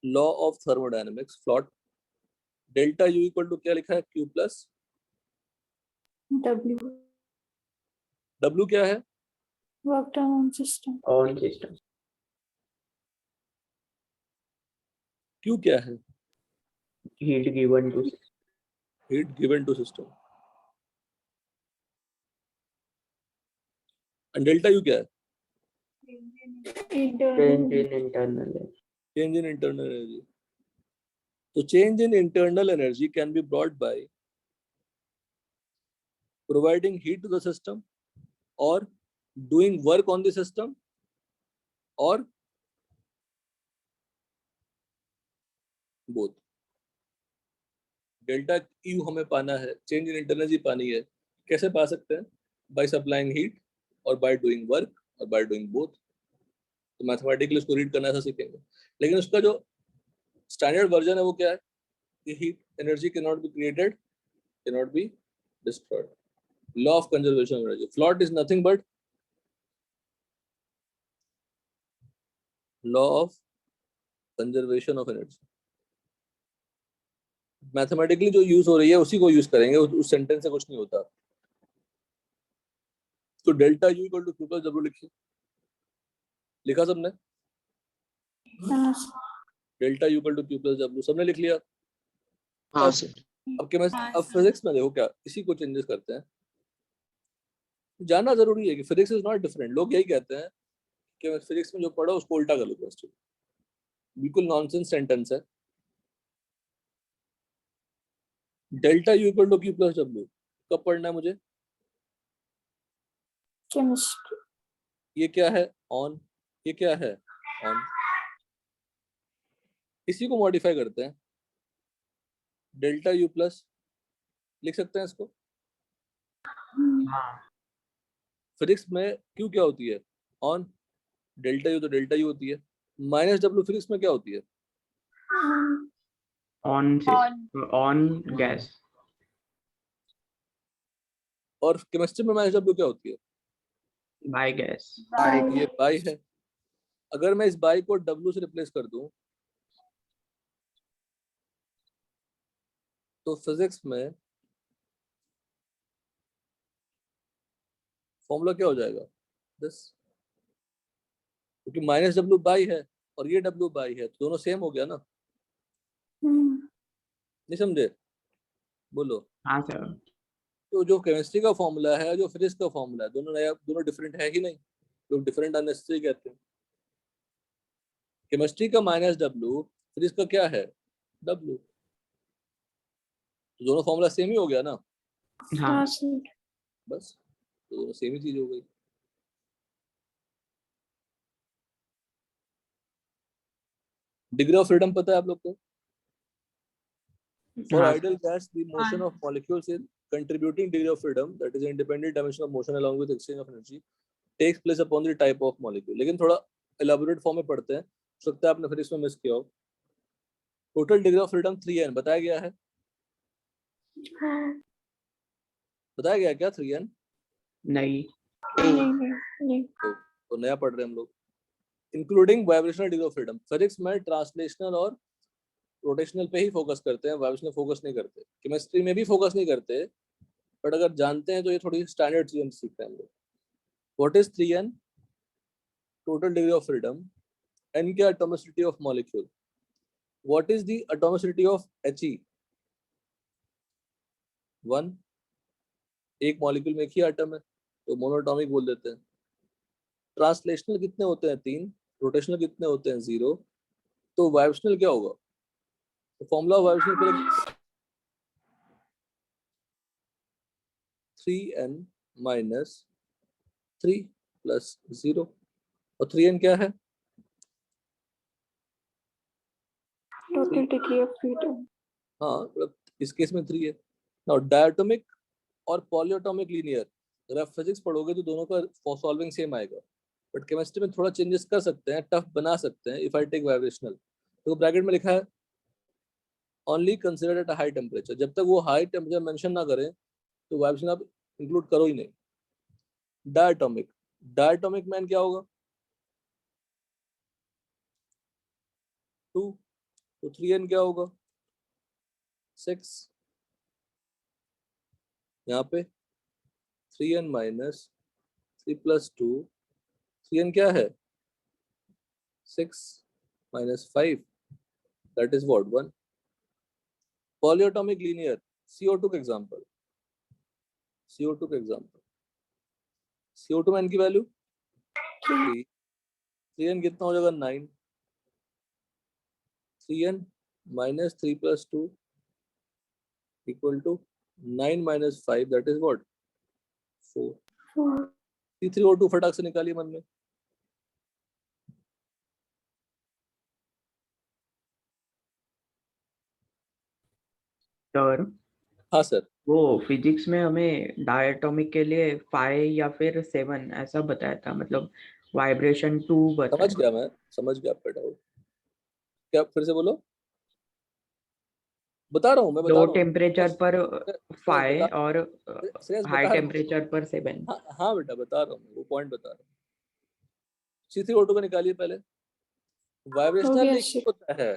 लॉ ऑफ थर्मोडायनेमिक्स, फ्लॉट डेल्टा यू इक्वल टू क्या लिखा है? Q प्लस W W क्या है? Work done on system. On system. Q क्या है? Heat given to heat given to system. And delta U क्या है? Change in internal. Change in internal energy. तो change in internal energy can be brought by providing heat to the system or doing work on the system or both. Delta U हमें पाना है, change in internal energy पानी है। कैसे पा सकते हैं? बाय सप्लाइंग हीट और बाय डूइंग वर्क और बाय डूइंग बोथ। तो मैथमेटिकली उसको रीड करना ऐसा सीखेंगे। लेकिन उसका जो स्टैंडर्ड वर्जन है वो क्या है? कि heat energy can not be created, can not be destroyed. Law of conservation of energy. फ्लॉट is nothing but law of conservation of energy. Mathematically जो यूज हो रही है उसी को यूज करेंगे, उस सेंटेंस से कुछ नहीं होता। तो delta U equal to Q plus W लिखिए। लिखा सबने? Delta U equal to Q plus W सबने लिख लिया? हाँ अब अब फिजिक्स में देखो क्या, इसी को चेंजेस करते हैं। जानना जरूरी है कि फिजिक्स इज नॉट डिफरेंट। लोग यही कहते हैं कि फिजिक्स में जो पढ़ा उसको उल्टा कर लो क्वेश्चन। बिल्कुल नॉनसेंस सेंटेंस है। Delta U equal to Q plus W कब पढ़ना है मुझे? केमिस्ट्री। ये क्या है? ऑन। ये क्या है? ऑन। इसी को मॉडिफाई करते हैं, डेल्टा यू प्लस लिख सकते हैं इसको। हाँ फिजिक्स में क्यू क्या होती है, ऑन, डेल्टा यू तो डेल्टा यू होती है, माइनस डब्ल्यू फिजिक्स में क्या होती है, ऑन गैस। और केमिस्ट्री में माइनस डब्ल्यू क्या होती है, बाय गैस। ये बाई है। अगर मैं इस बाई को डब्ल्यू से रिप्लेस कर दूं तो फिजिक्स में फॉर्मूला क्या हो जाएगा, दिस, क्योंकि माइनस डब्ल्यू बाई है और ये डब्ल्यू बाई है, तो दोनों सेम हो गया ना, नहीं समझे, बोलो। हाँ सर। तो जो केमिस्ट्री का फॉर्मूला है, जो फिजिक्स का फॉर्मूला है, दोनों नया, दोनों डिफरेंट है ही नहीं, लोग डिफरेंट अननेसेसरी कहते हैं। केमिस्ट्री का माइनस डब्ल्यू, फिजिक्स का क्या है, डब्ल्यू, तो दोनों फॉर्मूला सेम ही हो गया ना, हाँ बस, तो दोनों सेम ही चीज हो गई। डिग्री ऑफ फ्रीडम पता है आप लोग को, फॉर हाँ ideal gas the motion of molecules in contributing degree of freedom, that is independent dimension of motion along with exchange of energy, takes place upon the type of molecule। लेकिन थोड़ा elaborate form में पढ़ते हैं, हो सकता है आपने फिर इसमें मिस किया हो। Total degree of freedom 3n बताया गया है, बताया गया है क्या 3n, नहीं। तो नया पढ़ रहे हैं हम लोग। Including vibrational degree of freedom, physics में ट्रांसलेशनल और रोटेशनल पे ही फोकस करते हैं, वाइब्रेशनल फोकस नहीं करते, केमिस्ट्री में भी फोकस नहीं करते, बट अगर जानते हैं तो ये थोड़ी स्टैंडर्ड चीजें सीख रहे हैं हम लोग। What is 3n, total degree of freedom, n क्या atomicity of molecule, what is the atomicity of He, 1, एक मॉलिक्यूल में एक ही एटम है तो मोनोटॉमिक बोल देते हैं। ट्रांसलेशनल कितने होते हैं, 3, रोटेशनल कितने होते हैं, 0, तो वाइब्रेशनल क्या होगा, तो फॉर्मूला वाइब्रेशनल के लिए 3n माइनस 3 प्लस 0, और 3n क्या है, टोटल डिग्री ऑफ फ्रीडम। हाँ मतलब इस केस में 3 है। नाउ डायटोमिक और पॉलीएटॉमिक लीनियर, अगर आप फिजिक्स पढ़ोगे तो दोनों का सॉल्विंग सेम आएगा, बट केमिस्ट्री में थोड़ा चेंजेस कर सकते हैं, टफ बना सकते हैं। इफ आई टेक वाइब्रेशनल तो ब्रैकेट में लिखा है only considered at high temperature, जब तक वो हाई टेम्परेचर मेंशन ना करें तो वाइब्रेशन आप इंक्लूड करो ही नहीं। डायटोमिक, डायटोमिक मैन क्या होगा, 2, तो 3n क्या होगा, 6, यहाँ पे 3n माइनस 3 प्लस 2, 3n क्या है, 6 minus 5, that is what, 1। Polyatomic linear, CO2 का एग्जांपल, CO2 का एग्जांपल, CO2 में n की वैल्यू 3, 3n कितना हो जाएगा, 9, 3n minus 3 plus 2 equal to 9 minus 5, that is what, 4। C3O2 फटाक से निकालिए मन में, सर हाँ सर, वो फिजिक्स में हमें डायटोमिक के लिए 5 या फिर 7 ऐसा बताया था, मतलब वाइब्रेशन 2 बताया। समझ गया, मैं समझ गया आपका डाउट, क्या फिर से बोलो, बता रहा हूँ, मैं बता लो रहा हूँ टेम्परेचर पर श्रेयस 5 बता, और श्रेयस हाई बता रहा हूँ, टेम्परेचर पर 7। हाँ हाँ बेटा बता रहा हूँ, वो पॉइंट बता रहा हूँ। C3O2 का निकालिए पहले, हो वाइब्रेशनल गया एक ही होता है,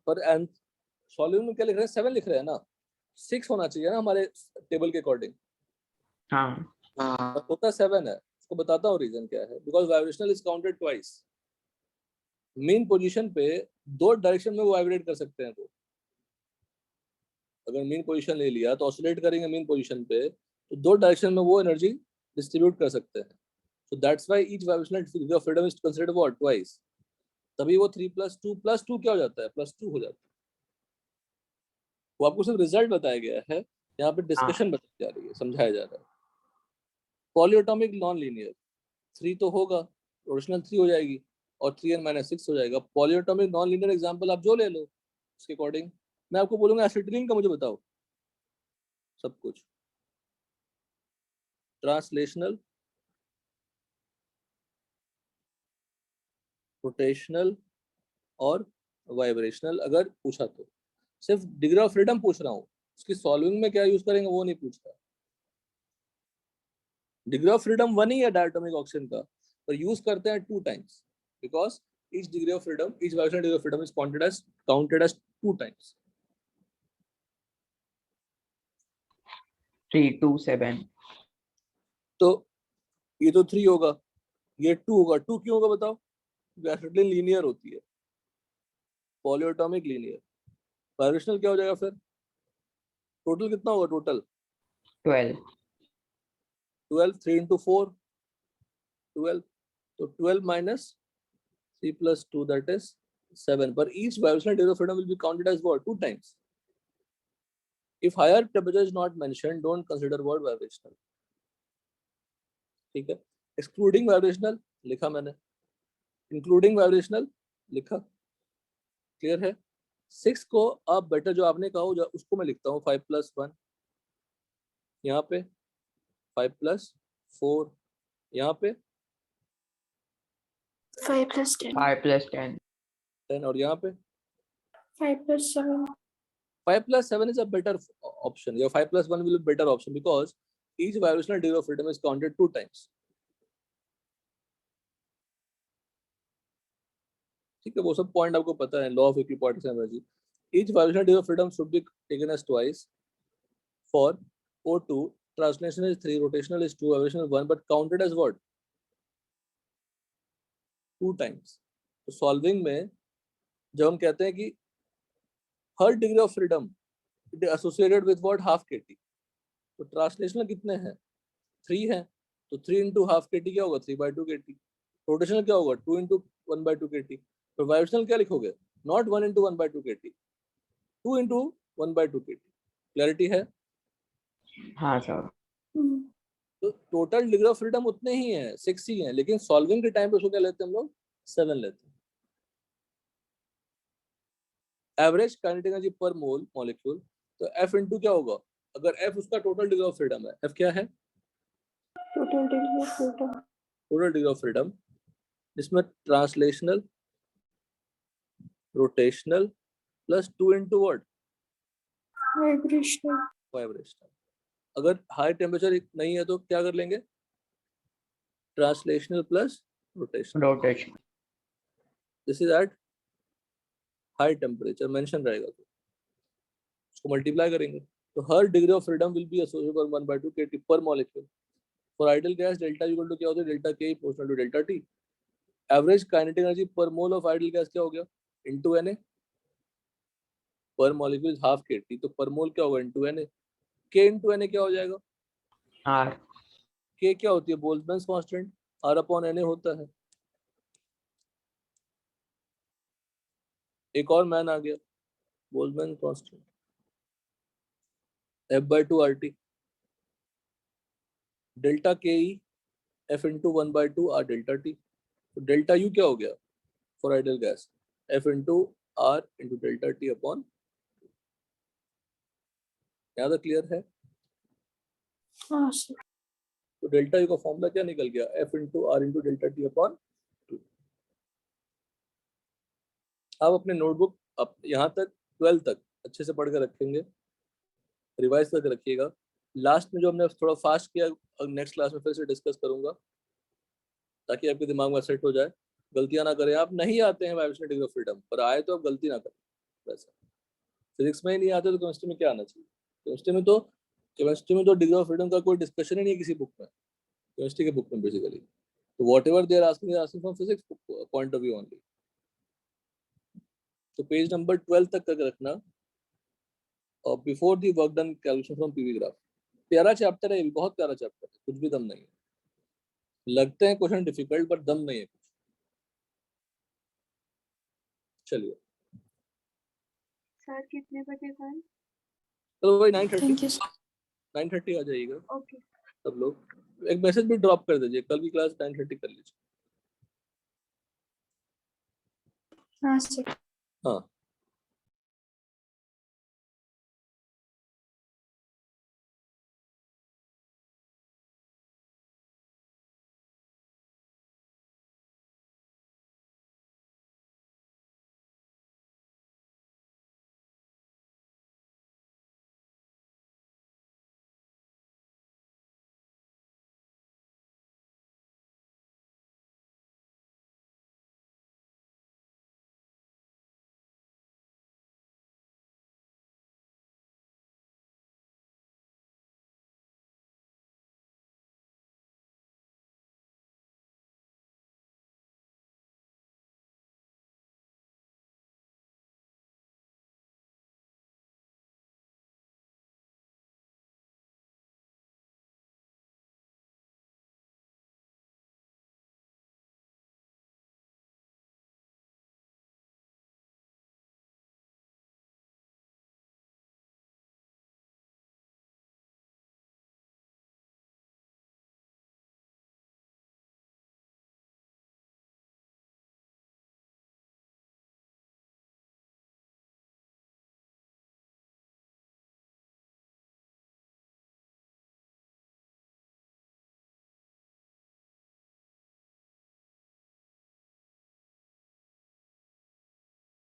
पर सॉल्यूशन में क्या लिख रहे हैं, 7 लिख रहे हैं ना, 6 होना चाहिए ना हमारे टेबल के अकॉर्डिंग, हाँ पर होता 7 है। उसको बताता हूँ रीजन क्या है, because vibrational is counted twice. Main position पे 2 डायरेक्शन में वो वाइब्रेट कर सकते हैं, तो अगर मेन पोजीशन ले लिया तो ऑसिलेट करेंगे मेन पोजीशन पे, तो 2 डायरेक्शन में वो एनर्जी डिस्ट्रीब्यूट कर सकते हैं। So that's why each vibrational degree of freedom is considered what, twice। तभी वो 3 प्लस टू क्या हो जाता है, +2 हो जाता है। वो आपको सिर्फ रिजल्ट बताया गया है, यहाँ पे डिस्कशन बताई जा रही है, समझाया जा रहा है। पॉलीएटॉमिक नॉन लीनियर, 3 तो होगा, रोटेशनल 3 हो जाएगी, और 3n माइनस 6 हो जाएगा। पॉलीएटॉमिक नॉन लीनियर एग्जांपल आप जो ले लो उसके अकॉर्डिंग। मैं आपको बोलूंगा एसिटिलीन का मुझे बताओ सब कुछ। ट्रांसलेशनल, रोटेशनल और वाइब्रेशनल अगर पूछा तो। सिर्फ डिग्री ऑफ फ्रीडम पूछ रहा हूँ, उसकी सॉल्विंग में क्या यूज करेंगे वो नहीं पूछ रहा। डिग्री ऑफ फ्रीडम 1 ही है डायटोमिक ऑक्सीजन का, पर यूज करते हैं 2 times because each degree of freedom, each vibrational degree of freedom is counted as 2 times. 3 2 7। तो ये तो 3 होगा, ये 2 होगा। 2 क्यों होगा बताओ? एसिटिलीन लीनियर होती है, पॉलीएटॉमिक लीनियर। वाइब्रेशनल क्या हो जाएगा फिर? टोटल कितना होगा? टोटल 12 3 into 4 12, तो 12 minus 3 plus 2 that is 7, but each vibrational degree of freedom will be counted as what? 2 times. If higher temperature is not mentioned, don't consider word vibrational. ठीक है। Excluding vibrational लिखा मैंने, including vibrational लिखा। Clear है? 6 को आप better जो आपने कहा हो उसको मैं लिखता हूँ 5 plus 1, यहाँ पे 5 plus 4, यहाँ पे 5 plus 10, 5 plus 10, 10, और यहाँ पे 5 plus 7, 5 plus 7 is a better option. Your 5 plus 1 will be better option because each vibrational degree of freedom is counted 2 times. ठीक है, वो सब पॉइंट आपको पता है, law of equipotential energy. Each vibrational degree of freedom should be taken as twice. For O2, translation is 3, rotational is 2, vibrational 1, but counted as what? 2 times. तो solving में जब हम कहते हैं कि हर degree of freedom associated with what? Half KT. तो translational कितने हैं? 3 है, तो 3 into हाफ केटी क्या होगा? 3/2 केटी। रोटेशनल क्या होगा? 2 into 1/2 केटी। तो वाइब्रेशनल क्या लिखोगे? Not 1 into 1/2 K T, 2 into 1/2 K T. Clarity है? हाँ सर। तो टोटल डिग्री ऑफ फ्रीडम उतने ही हैं, 6 ही हैं, लेकिन सॉल्विंग के टाइम पे उसको क्या लेते हैं हम लोग? 7 लेते हैं। Average kinetic energy per mole molecule, तो F इंटू क्या होगा? अगर F उसका टोटल डिग्री ऑफ फ्रीडम है, F क्या है? total degree of freedom, total degree of freedom, जिसमें translational, rotational plus 2 into what? vibrational, vibrational. अगर हाई टेम्परेचर नहीं है तो क्या कर लेंगे? Translational plus rotational. Rotation. This is at high temperature, mention रहेगा तो उसको मल्टीप्लाई करेंगे। तो हर degree of freedom will be associated with 1/2 kT per molecule. For ideal gas delta equal to क्या होता है? Delta K proportional to delta T। Average kinetic energy per mole of ideal gas क्या हो गया? Into Na। Per molecule is half kT, तो per mole क्या होगा? Into Na। K into Na क्या हो जाएगा? R। K क्या होती है? Boltzmann constant, R upon Na होता है। एक और मैन आ गया, Boltzmann constant, F/2 RT। Delta KE F into 1/2 R delta T। तो डेल्टा U क्या हो गया for ideal gas? F into R into delta T upon. यहाँ तक क्लियर है? हाँ सर, तो डेल्टा U का फॉर्मूला क्या निकल गया? F into R into delta T upon 2। आप अपने नोटबुक अब यहाँ तक 12 तक अच्छे से पढ़ कर रखेंगे, रिवाइज करके रखिएगा। लास्ट में जो हमने थोड़ा फास्ट किया, नेक्स्ट क्लास में फिर से डिस्कस करूंगा ताकि आपके दिमाग में सेट हो जाए, गलतियां ना करें। आप नहीं आते हैं वाइब्रेशनल डिग्री ऑफ फ्रीडम पर, आए तो आप गलती ना करें। वैसा फिजिक्स में ही नहीं आते तो केमिस्ट्री में क्या आना चाहिए? केमिस्ट्री में तो डिग्री ऑफ फ्रीडम का कोई डिस्कशन ही नहीं है किसी बुक में, केमिस्ट्री के बुक में बेसिकली। तो whatever they are asking from physics point of view only. तो पेज नंबर 12 तक करके रखना, और before the work done calculation from PV graph. प्यारा चैप्टर है, बहुत प्यारा चैप्टर है, कुछ भी दम नहीं है। लगते हैं क्वेश्चन डिफिकल्ट पर दम नहीं है कुछ। चलिए सर कितने बजे कल? चलो भाई 9:30 थैंक यू सर। 9:30 आ जाइएगा ओके। सब लोग। एक मैसेज भी ड्रॉप कर दीजिए, कल की क्लास 9:30 कर लीजिए। हाँ सर। हाँ